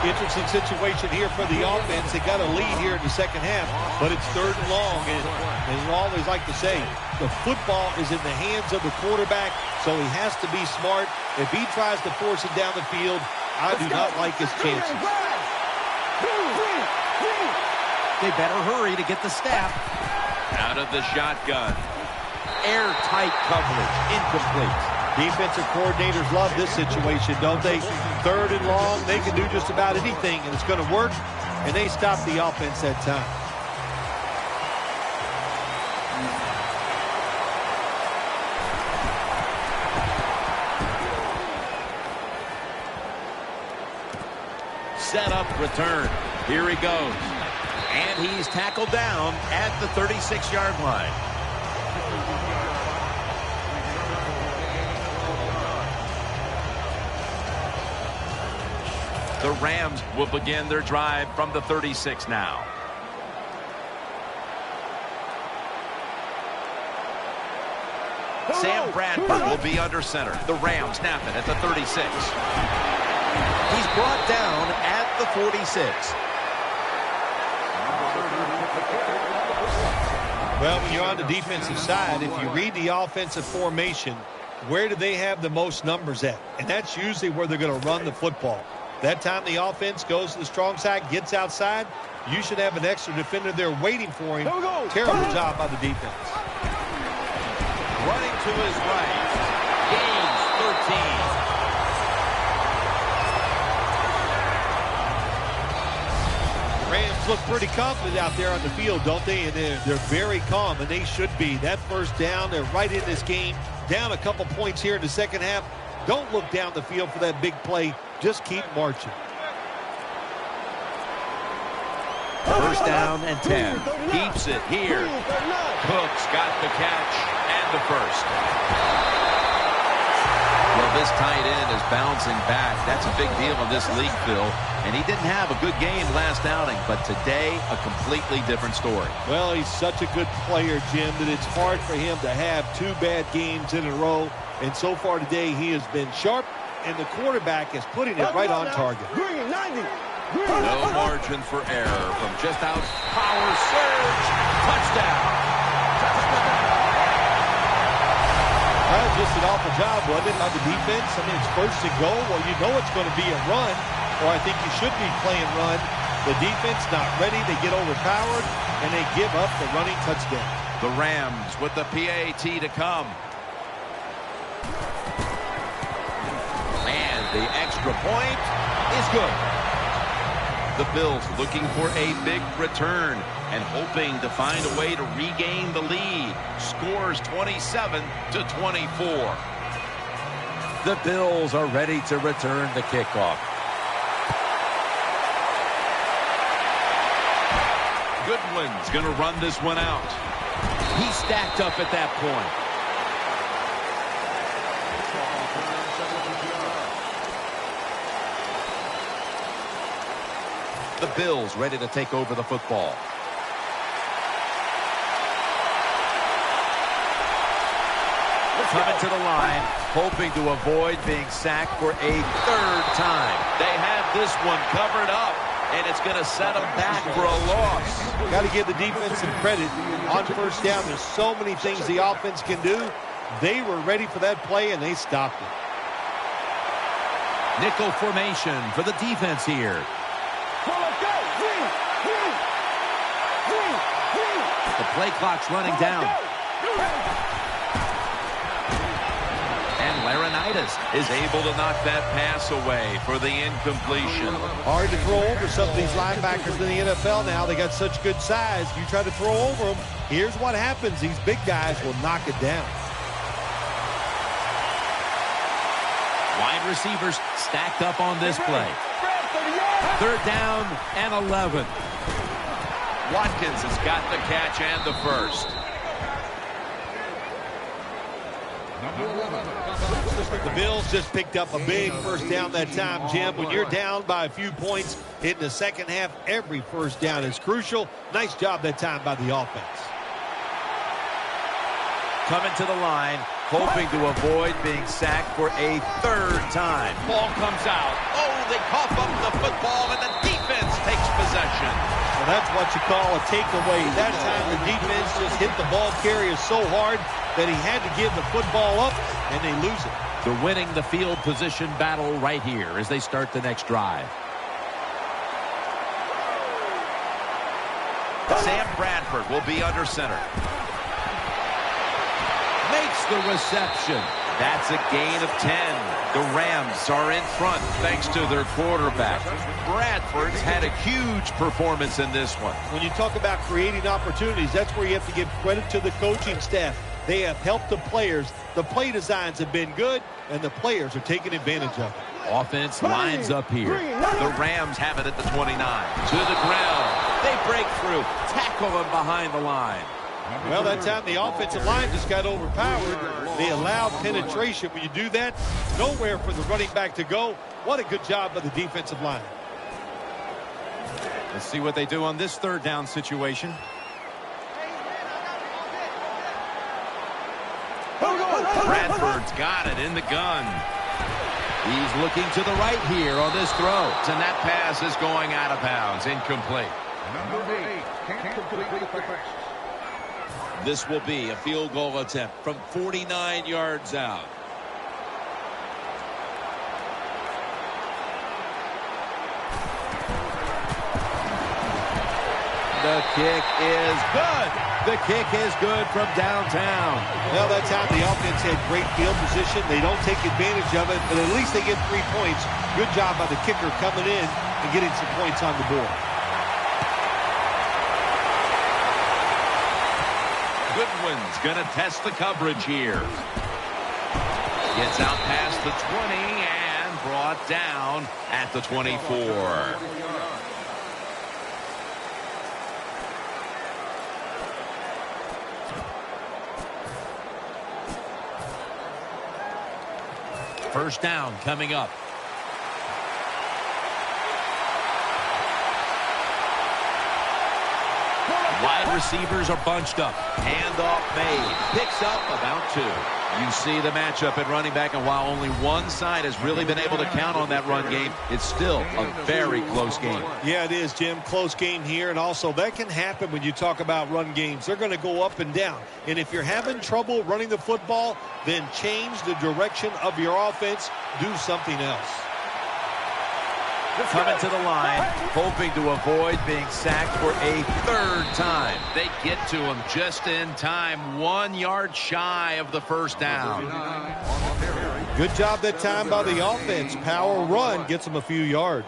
Interesting situation here for the offense. They got a lead here in the second half, but it's 3rd and long. And as I always like to say, the football is in the hands of the quarterback, so he has to be smart. If he tries to force it down the field, I do not like his chances. They better hurry to get the snap. Out of the shotgun. Airtight coverage. Incomplete. Defensive coordinators love this situation, don't they? 3rd and long, they can do just about anything, and it's going to work, and they stop the offense that time. Set up return. Here he goes. And he's tackled down at the 36-yard line. The Rams will begin their drive from the 36 now. Sam Bradford will be under center. The Rams snap it at the 36. He's brought down at the 46. Well, when you're on the defensive side, if you read the offensive formation, where do they have the most numbers at? And that's usually where they're going to run the football. That time the offense goes to the strong side, gets outside, you should have an extra defender there waiting for him. Terrible job by the defense. Running to his right. Gains 13. Rams look pretty confident out there on the field, don't they? And they're very calm, and they should be. That first down, they're right in this game. Down a couple points here in the second half. Don't look down the field for that big play. Just keep marching. First down and 10. Keeps it here. Cooks got the catch and the first. Well, this tight end is bouncing back. That's a big deal in this league, Phil. And he didn't have a good game last outing, but today a completely different story. Well, he's such a good player, Jim, that it's hard for him to have 2 bad games in a row. And so far today, he has been sharp, and the quarterback is putting it right on target. No margin for error from just out. Power surge. Touchdown. Well, just an awful job, wasn't it, by the defense? I mean, it's 1st and goal. Well, you know it's going to be a run, or I think you should be playing run. The defense not ready. They get overpowered, and they give up the running touchdown. The Rams with the PAT to come. And the extra point is good. The Bills looking for a big return and hoping to find a way to regain the lead. Scores 27-24. The Bills are ready to return the kickoff. Goodwin's going to run this one out. He stacked up at that point. The Bills ready to take over the football. Coming to the line, hoping to avoid being sacked for a 3rd time. They have this one covered up, and it's going to set them back for a loss. Got to give the defense some credit. On first down, there's so many things the offense can do. They were ready for that play, and they stopped it. Nickel formation for the defense here. The play clock's running down. And Laurinaitis is able to knock that pass away for the incompletion. Hard to throw over some of these linebackers in the NFL now. They got such good size. You try to throw over them, here's what happens. These big guys will knock it down. Wide receivers stacked up on this play. 3rd down and 11. Watkins has got the catch and the first. The Bills just picked up a big first down that time, Jim. When you're down by a few points in the second half, every first down is crucial. Nice job that time by the offense. Coming to the line, hoping to avoid being sacked for a 3rd time. Ball comes out. Oh, they cough up the football, and the defense takes possession. Well, that's what you call a takeaway. That time the defense just hit the ball carrier so hard that he had to give the football up, and they lose it. They're winning the field position battle right here as they start the next drive. Sam Bradford will be under center. Makes the reception. That's a gain of 10. The Rams are in front thanks to their quarterback. Bradford's had a huge performance in this one. When you talk about creating opportunities, that's where you have to give credit to the coaching staff. They have helped the players. The play designs have been good, and the players are taking advantage of it. Offense lines up here. The Rams have it at the 29. To the ground. They break through. Tackle them behind the line. Well, that time the offensive line just got overpowered. They allowed penetration. When you do that, nowhere for the running back to go. What a good job by the defensive line. Let's see what they do on this 3rd down situation. Bradford's got it in the gun. He's looking to the right here on this throw. And that pass is going out of bounds. Incomplete. Number 8 can't complete the pass. This will be a field goal attempt from 49 yards out. The kick is good. The kick is good from downtown. Well, that time the offense had great field position. They don't take advantage of it, but at least they get 3 points. Good job by the kicker coming in and getting some points on the board. Goodwin's going to test the coverage here. Gets out past the 20 and brought down at the 24. First down coming up. Wide receivers are bunched up. Handoff made. Picks up about 2. You see the matchup at running back, and while only one side has really been able to count on that run game, it's still a very close game. Yeah, it is, Jim. Close game here, and also that can happen when you talk about run games. They're going to go up and down, and if you're having trouble running the football, then change the direction of your offense. Do something else. Coming to the line, hoping to avoid being sacked for a 3rd time. They get to him just in time, 1 yard shy of the first down. Good job that time by the offense. Power run gets them a few yards.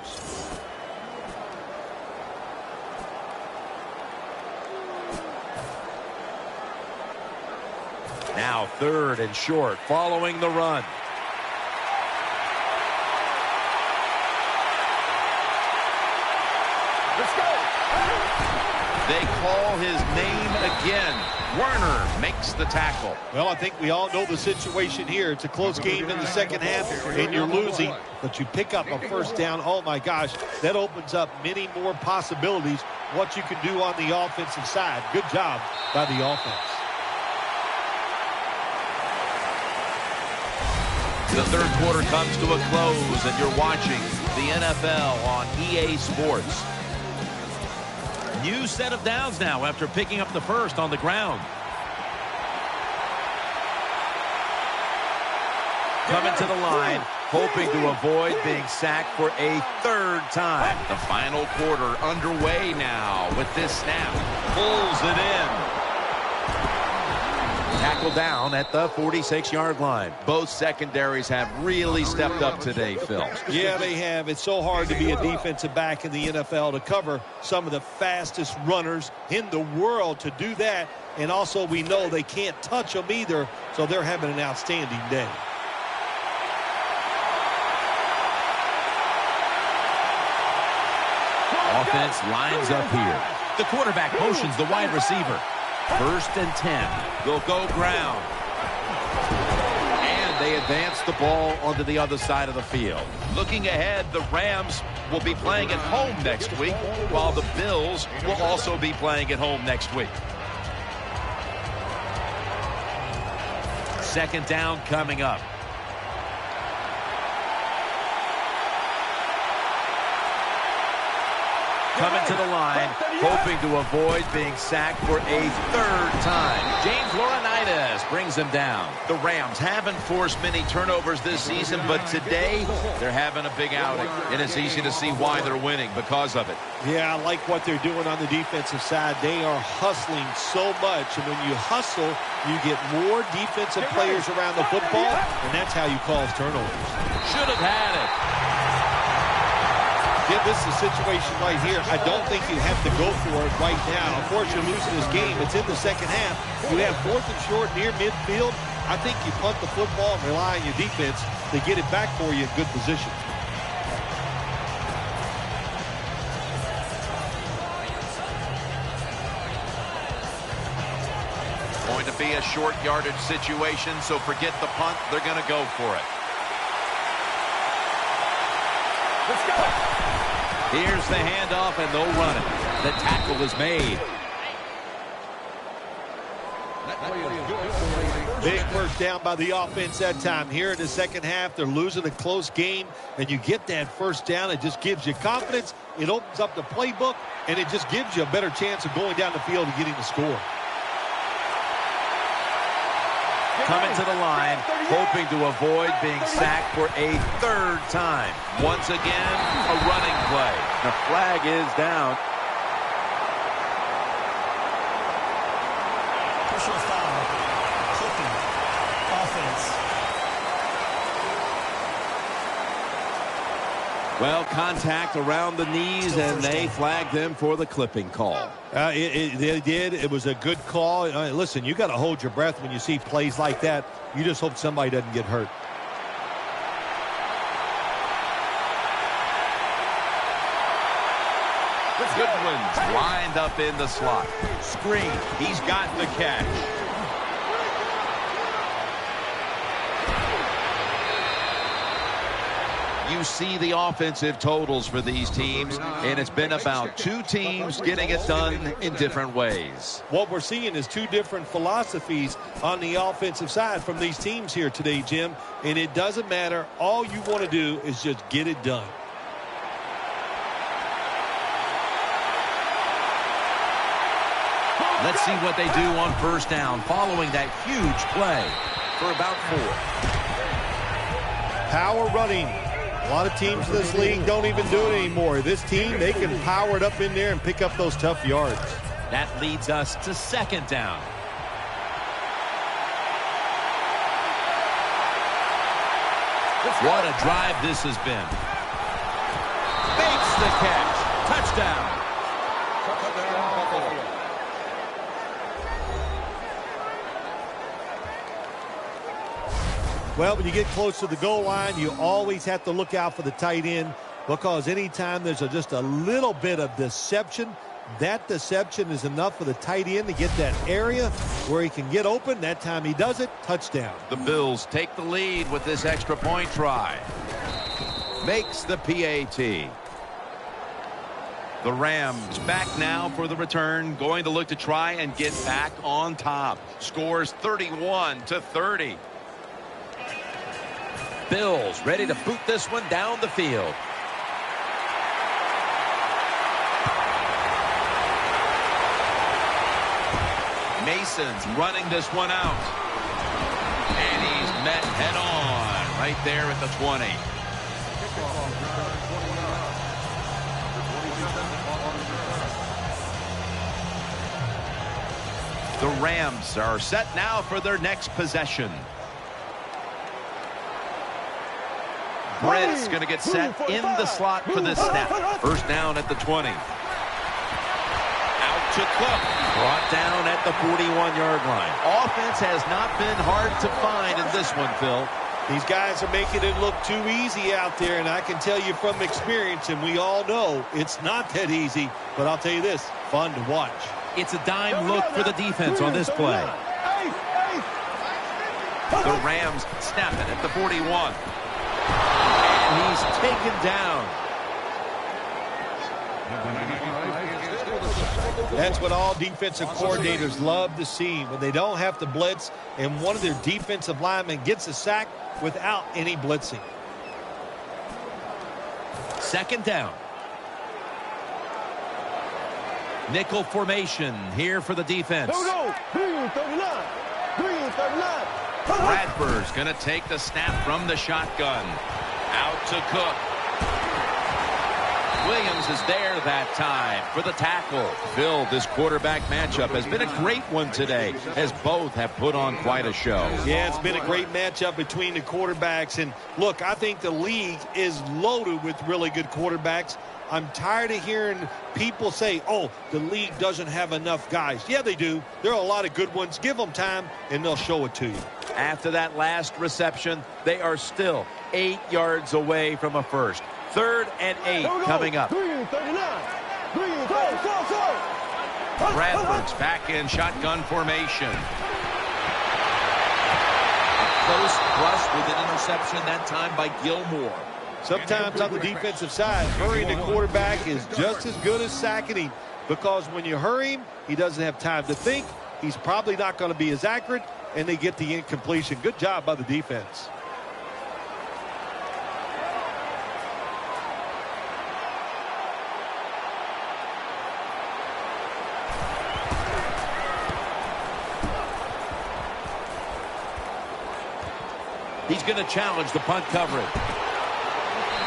Now 3rd and short, following the run. They call his name again. Werner makes the tackle. Well, I think we all know the situation here. It's a close game in the second half, and you're losing, but you pick up a first down. Oh, my gosh, that opens up many more possibilities, what you can do on the offensive side. Good job by the offense. The 3rd quarter comes to a close, and you're watching the NFL on EA Sports. New set of downs now after picking up the first on the ground. Coming to the line, hoping to avoid being sacked for a 3rd time. The final quarter underway now with this snap. Pulls it in. Tackle down at the 46-yard line. Both secondaries have really stepped up today, Phil. Yeah, they have. It's so hard to be a defensive back in the NFL to cover some of the fastest runners in the world to do that. And also we know they can't touch them either, so they're having an outstanding day. Offense lines up here. The quarterback motions the wide receiver. 1st and 10. They'll go ground. And they advance the ball onto the other side of the field. Looking ahead, the Rams will be playing at home next week, while the Bills will also be playing at home next week. 2nd down coming up. Coming to the line, hoping to avoid being sacked for a 3rd time. James Laurinaitis brings him down. The Rams haven't forced many turnovers this season, but today they're having a big outing, and it's easy to see why they're winning because of it. Yeah, I like what they're doing on the defensive side. They are hustling so much, and when you hustle, you get more defensive players around the football, and that's how you cause turnovers. Should have had it. Yeah, this is a situation right here. I don't think you have to go for it right now. Of course, you're losing this game. It's in the 2nd half. You have 4th and short near midfield. I think you punt the football and rely on your defense to get it back for you in good position. Going to be a short yardage situation, so forget the punt. They're going to go for it. Let's go. Here's the handoff, and they'll run it. The tackle is made. Big 1st down by the offense that time. Here in the 2nd half, they're losing a close game, and you get that 1st down. It just gives you confidence. It opens up the playbook, and it just gives you a better chance of going down the field and getting the score. Coming to the line, hoping to avoid being sacked for a 3rd time. Once again, a running play. The flag is down. Personal foul. Clipping. Offense. Well, contact around the knees, and they flagged them for the clipping call. They did. It was a good call. Listen, you got to hold your breath when you see plays like that. You just hope somebody doesn't get hurt. Goodwin's lined up in the slot. Screen. He's got the catch. You see the offensive totals for these teams, and it's been about 2 teams getting it done in different ways. What we're seeing is 2 different philosophies on the offensive side from these teams here today, Jim, and it doesn't matter. All you want to do is just get it done. Let's see what they do on 1st down following that huge play for about 4. Power running. A lot of teams in this league don't even do it anymore. This team, they can power it up in there and pick up those tough yards. That leads us to 2nd down. What a drive this has been. Makes the catch. Touchdown. Well, when you get close to the goal line, you always have to look out for the tight end, because anytime there's just a little bit of deception, that deception is enough for the tight end to get that area where he can get open. That time he does it. Touchdown. The Bills take the lead with this extra point try. Makes the PAT. The Rams back now for the return, going to look to try and get back on top. Scores 31-30. Bills ready to boot this one down the field. Mason's running this one out. And he's met head on right there at the 20. The Rams are set now for their next possession. Britt's going to get set in the slot for this snap. 1st down at the 20. Out to Cook. Brought down at the 41-yard line. Offense has not been hard to find in this one, Phil. These guys are making it look too easy out there, and I can tell you from experience, and we all know it's not that easy, but I'll tell you this, fun to watch. It's a dime look for the defense on this play. The Rams snap it at the 41. And he's taken down. That's what all defensive coordinators love to see, when they don't have to blitz and one of their defensive linemen gets a sack without any blitzing. Second down. Nickel formation here for the defense. Bradford's going to take the snap from the shotgun. Out to Cook. Williams is there that time for the tackle. Phil, this quarterback matchup has been a great one today, as both have put on quite a show. Yeah, it's been a great matchup between the quarterbacks. And look, I think the league is loaded with really good quarterbacks. I'm tired of hearing people say, oh, the league doesn't have enough guys. Yeah, they do. There are a lot of good ones. Give them time, and they'll show it to you. After that last reception, they are still 8 yards away from a first. 3rd and 8 coming up. Bradford's back in shotgun formation. A close rush with an interception that time by Gilmore. Sometimes on the defensive side, hurrying the quarterback is just as good as sacking him, because when you hurry him, he doesn't have time to think. He's probably not going to be as accurate, and they get the incompletion. Good job by the defense. He's going to challenge the punt coverage.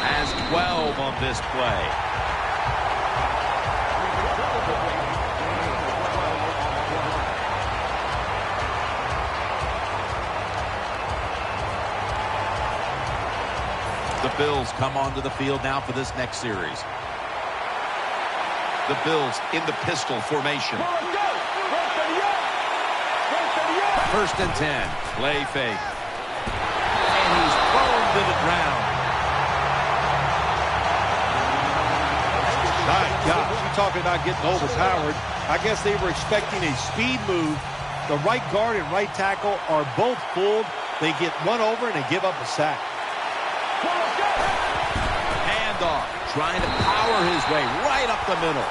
Has 12 on this play. The Bills come onto the field now for this next series. The Bills in the pistol formation. 1st and 10. Play fake. And he's thrown to the ground. My gosh, you're talking about getting overpowered. I guess they were expecting a speed move. The right guard and right tackle are both fooled. They get run over and they give up a sack. Handoff, trying to power his way right up the middle.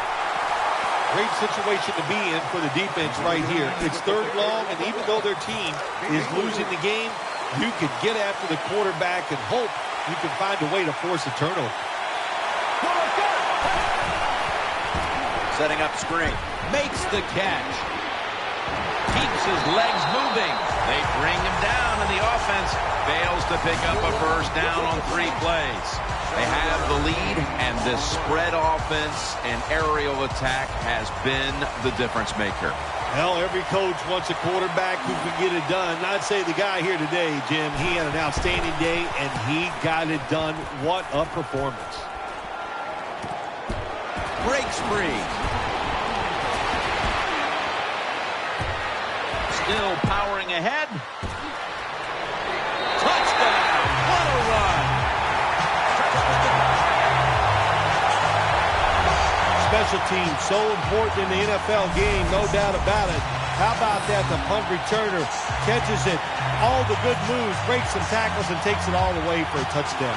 Great situation to be in for the defense right here. It's 3rd long, and even though their team is losing the game, you can get after the quarterback and hope you can find a way to force a turnover. Setting up screen. Makes the catch. Keeps his legs moving. They bring him down, and the offense fails to pick up a first down on 3 plays. They have the lead, and this spread offense and aerial attack has been the difference maker. Well, every coach wants a quarterback who can get it done. I'd say the guy here today, Jim, he had an outstanding day, and he got it done. What a performance. Breaks free. Still powering ahead. Touchdown! What a run! Special teams so important in the NFL game, no doubt about it. How about that? The punt returner catches it, all the good moves, breaks some tackles, and takes it all the way for a touchdown.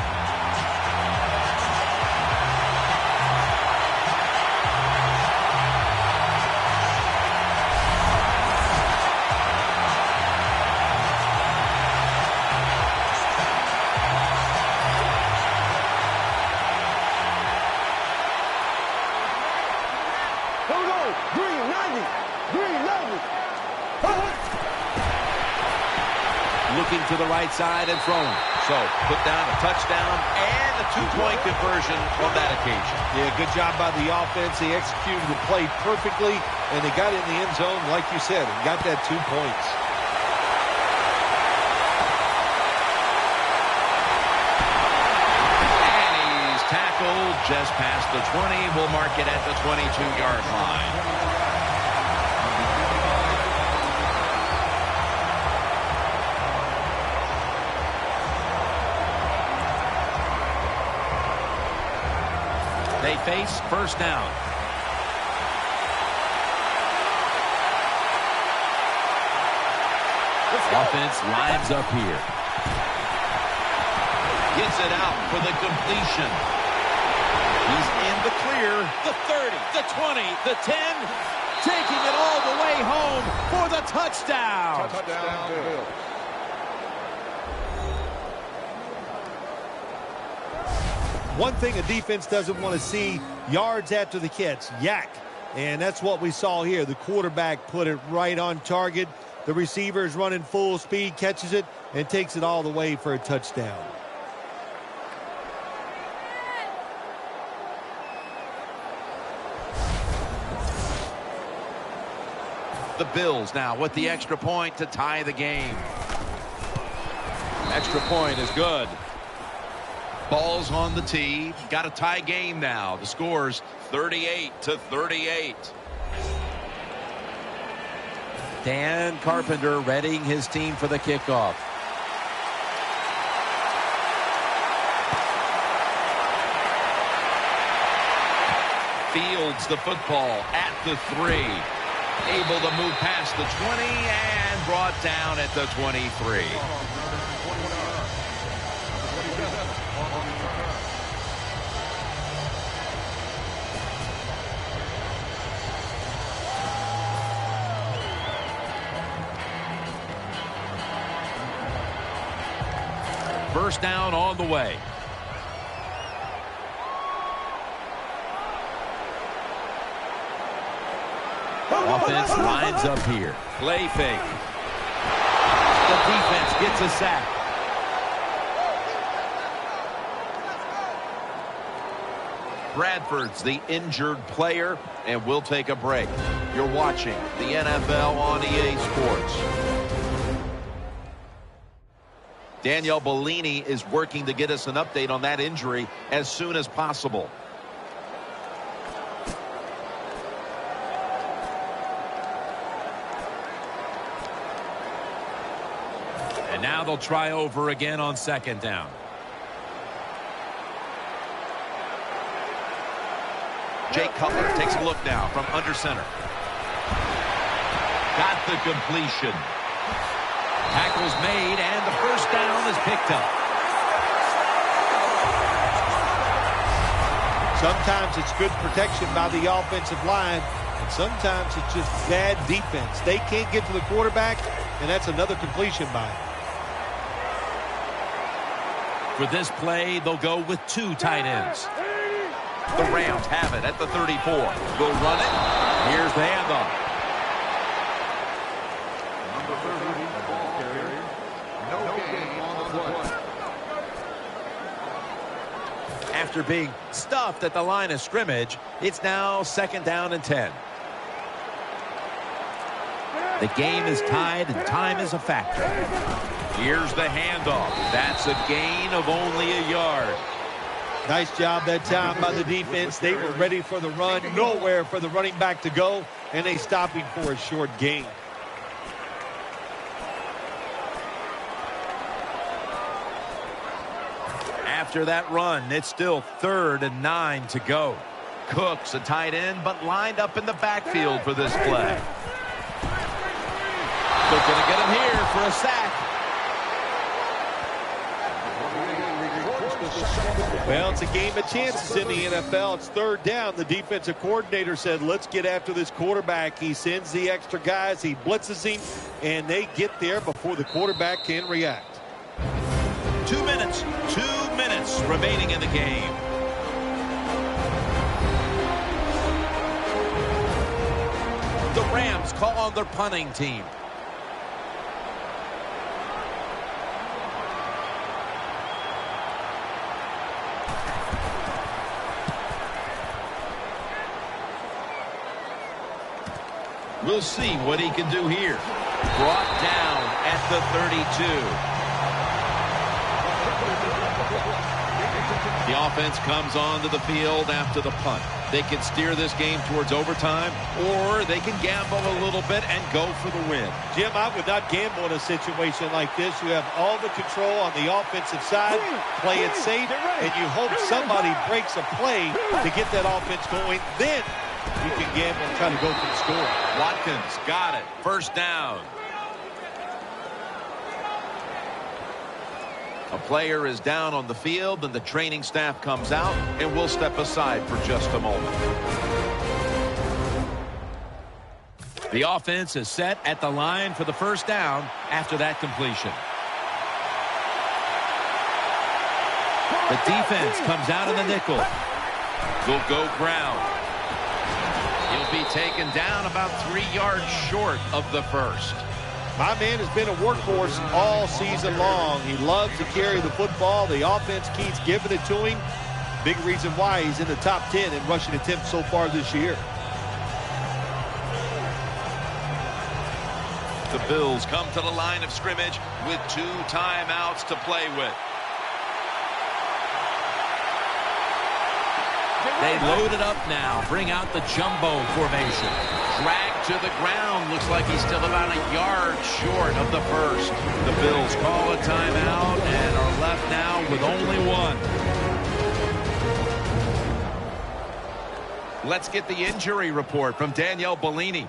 Looking to the right side and throwing. So, put down a touchdown and a 2-point conversion on that occasion. Yeah, good job by the offense. They executed the play perfectly, and they got in the end zone, like you said, and got that 2 points. And he's tackled just past the 20. We'll mark it at the 22-yard line. They face first down. Offense lines up here. Gets it out for the completion. He's in the clear. The 30, the 20, the 10. Taking it all the way home for the touchdown. Touchdown, Bills. One thing a defense doesn't want to see, yards after the catch, yak. And that's what we saw here. The quarterback put it right on target. The receiver is running full speed, catches it, and takes it all the way for a touchdown. The Bills now with the extra point to tie the game. Extra point is good. Ball's on the tee. Got a tie game now. The score's 38-38. Dan Carpenter readying his team for the kickoff. Fields the football at the 3. Able to move past the 20 and brought down at the 23. First down on the way. Offense lines up here. Play fake. The defense gets a sack. Bradford's the injured player, and we'll take a break. You're watching the NFL on EA Sports. Danielle Bellini is working to get us an update on that injury as soon as possible. And now they'll try over again on second down. Jake Cutler takes a look now from under center. Got the completion. Tackle's made, and the first down is picked up. Sometimes it's good protection by the offensive line, and sometimes it's just bad defense. They can't get to the quarterback, and that's another completion by him. For this play, they'll go with 2 tight ends. The Rams have it at the 34. Will run it. Here's the handoff. After being stuffed at the line of scrimmage, it's now second down and 10. The game is tied and time is a factor. Here's the handoff. That's a gain of only a yard. Nice job that time by the defense. They were ready for the run, nowhere for the running back to go, and they stopped him for a short gain. After that run, it's still 3rd and 9 to go. Cook's a tight end, but lined up in the backfield for this play. Cook going to get him here for a sack. Well, it's a game of chances in the NFL. It's 3rd down. The defensive coordinator said, let's get after this quarterback. He sends the extra guys. He blitzes him, and they get there before the quarterback can react. 2 minutes remaining in the game. The Rams call on their punting team. We'll see what he can do here. Brought down at the 32. The offense comes onto the field after the punt. They can steer this game towards overtime, or they can gamble a little bit and go for the win. Jim, I would not gamble in a situation like this. You have all the control on the offensive side. Play it safe, and you hope somebody breaks a play to get that offense going. Then you can gamble and try to go for the score. Watkins got it. First down. A player is down on the field, and the training staff comes out, and we'll step aside for just a moment. The offense is set at the line for the first down after that completion. The defense comes out in the nickel. Will go ground. He'll be taken down about 3 yards short of the first. My man has been a workhorse all season long. He loves to carry the football. The offense keeps giving it to him. Big reason why he's in the top 10 in rushing attempts so far this year. The Bills come to the line of scrimmage with 2 timeouts to play with. They load it up now. Bring out the jumbo formation. Dragged to the ground. Looks like he's still about a yard short of the first. The Bills call a timeout and are left now with only 1. Let's get the injury report from Danielle Bellini.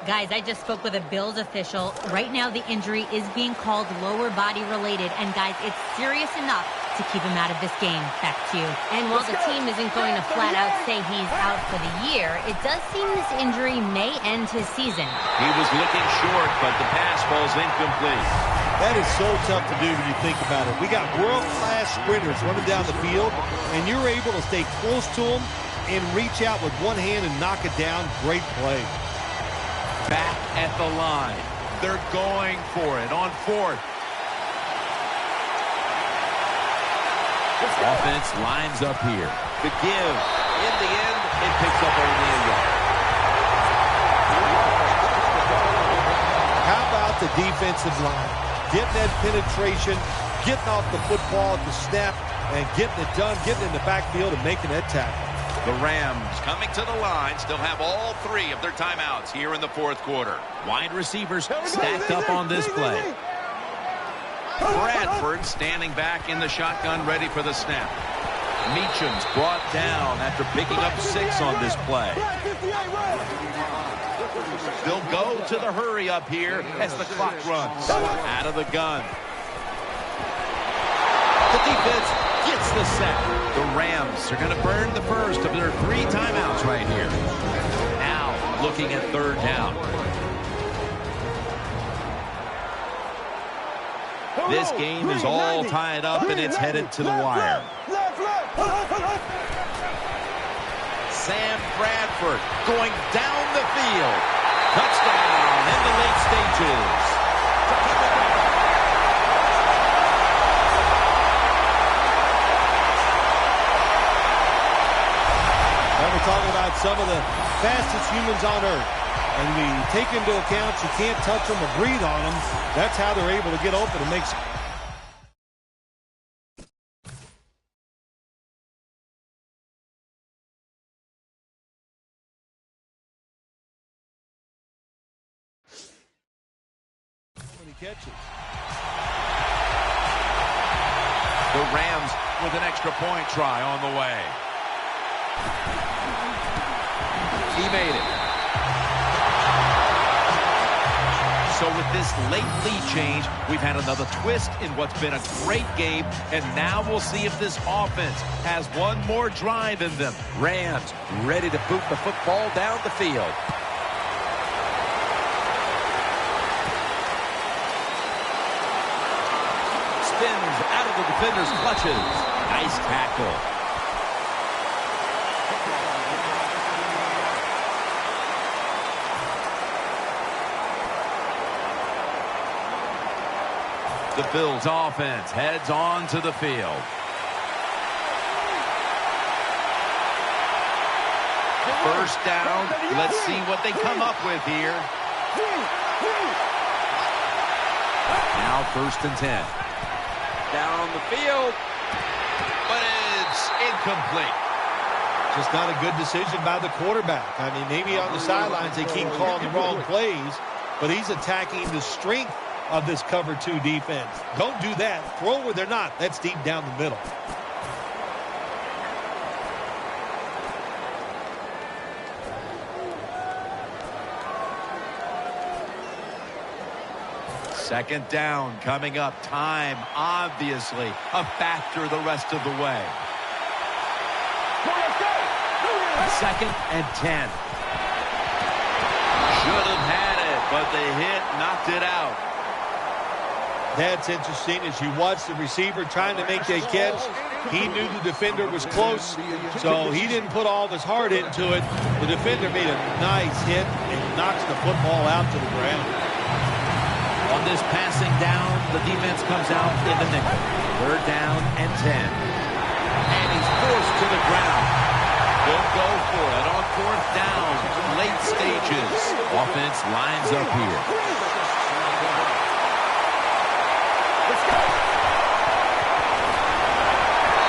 Guys, I just spoke with a Bills official. Right now, the injury is being called lower body related. And, guys, it's serious enough to keep him out of this game. Back to you. And while the team isn't going to flat out say he's out for the year, it does seem this injury may end his season. He was looking short, but the pass falls incomplete. That is so tough to do when you think about it. We got world-class sprinters running down the field, and you're able to stay close to them and reach out with one hand and knock it down. Great play. Back at the line. They're going for it on 4th. Offense lines up here. The give. In the end, it picks up only a yard. How about the defensive line? Getting that penetration, getting off the football at the snap, and getting it done, getting in the backfield and making that tackle. The Rams coming to the line still have all 3 of their timeouts here in the 4th quarter. Wide receivers stacked up on this play. Bradford standing back in the shotgun ready for the snap. Meacham's brought down after picking up 6 on this play. They'll go to the hurry up here as the clock runs. Out of the gun. The defense gets the sack. The Rams are going to burn the first of their 3 timeouts right here. Now looking at 3rd down. This game is all tied up and it's headed to the wire. Sam Bradford going down the field. Touchdown in the late stages. We're talking about some of the fastest humans on earth. And we take into account you can't touch them or breathe on them. That's how they're able to get open and make. Many catches. The Rams with an extra point try on the way. He made it. So with this late lead change, we've had another twist in what's been a great game, and now we'll see if this offense has one more drive in them. Rams ready to boot the football down the field. Spins out of the defender's clutches. Nice tackle. The Bills offense heads on to the field. First down. Let's see what they come up with here. Now 1st and 10. Down the field. But it's incomplete. Just not a good decision by the quarterback. I mean, maybe on the sidelines they keep calling the wrong plays, but he's attacking the strength of this cover 2 defense. Don't do that. Throw where they're not. That's deep down the middle. Second down coming up. Time, obviously, a factor the rest of the way. Second and 10. Should have had it, but the hit knocked it out. That's interesting. As you watch the receiver trying to make that catch, he knew the defender was close, so he didn't put all of his heart into it. The defender made a nice hit and knocks the football out to the ground. On this passing down, the defense comes out in the nickel. Third down and 10. And he's forced to the ground. They'll go for it on fourth down. Late stages. Offense lines up here.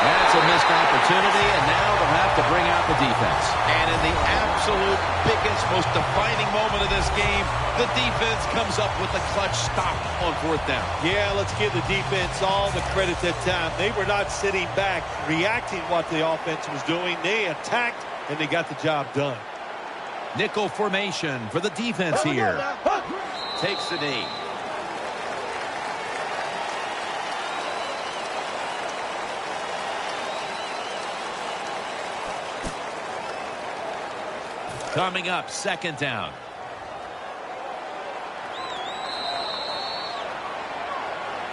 That's a missed opportunity, and now they'll have to bring out the defense. And in the absolute biggest, most defining moment of this game, the defense comes up with a clutch stop on fourth down. Yeah, let's give the defense all the credit that time. They were not sitting back, reacting what the offense was doing. They attacked, and they got the job done. Nickel formation for the defense here. Takes the knee. Coming up, second down.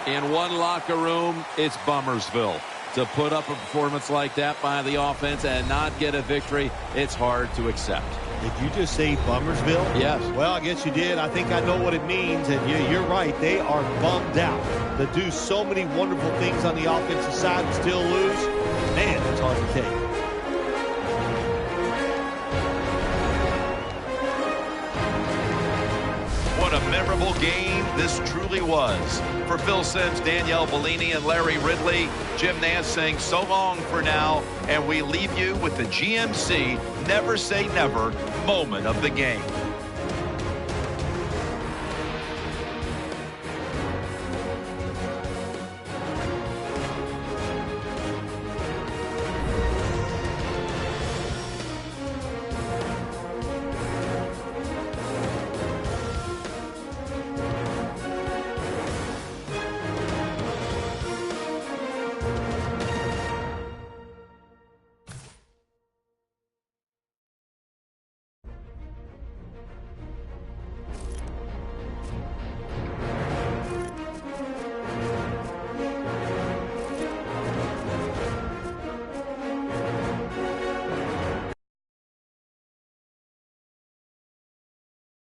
In one locker room, it's Bummersville. To put up a performance like that by the offense and not get a victory, it's hard to accept. Did you just say Bummersville? Yes. Well, I guess you did. I think I know what it means, and you're right. They are bummed out. To do so many wonderful things on the offensive side and still lose, man, it's hard to take. What a memorable game this truly was. For Phil Simms, Danielle Bellini, and Larry Ridley, Jim Nance saying so long for now, and we leave you with the GMC Never Say Never moment of the game.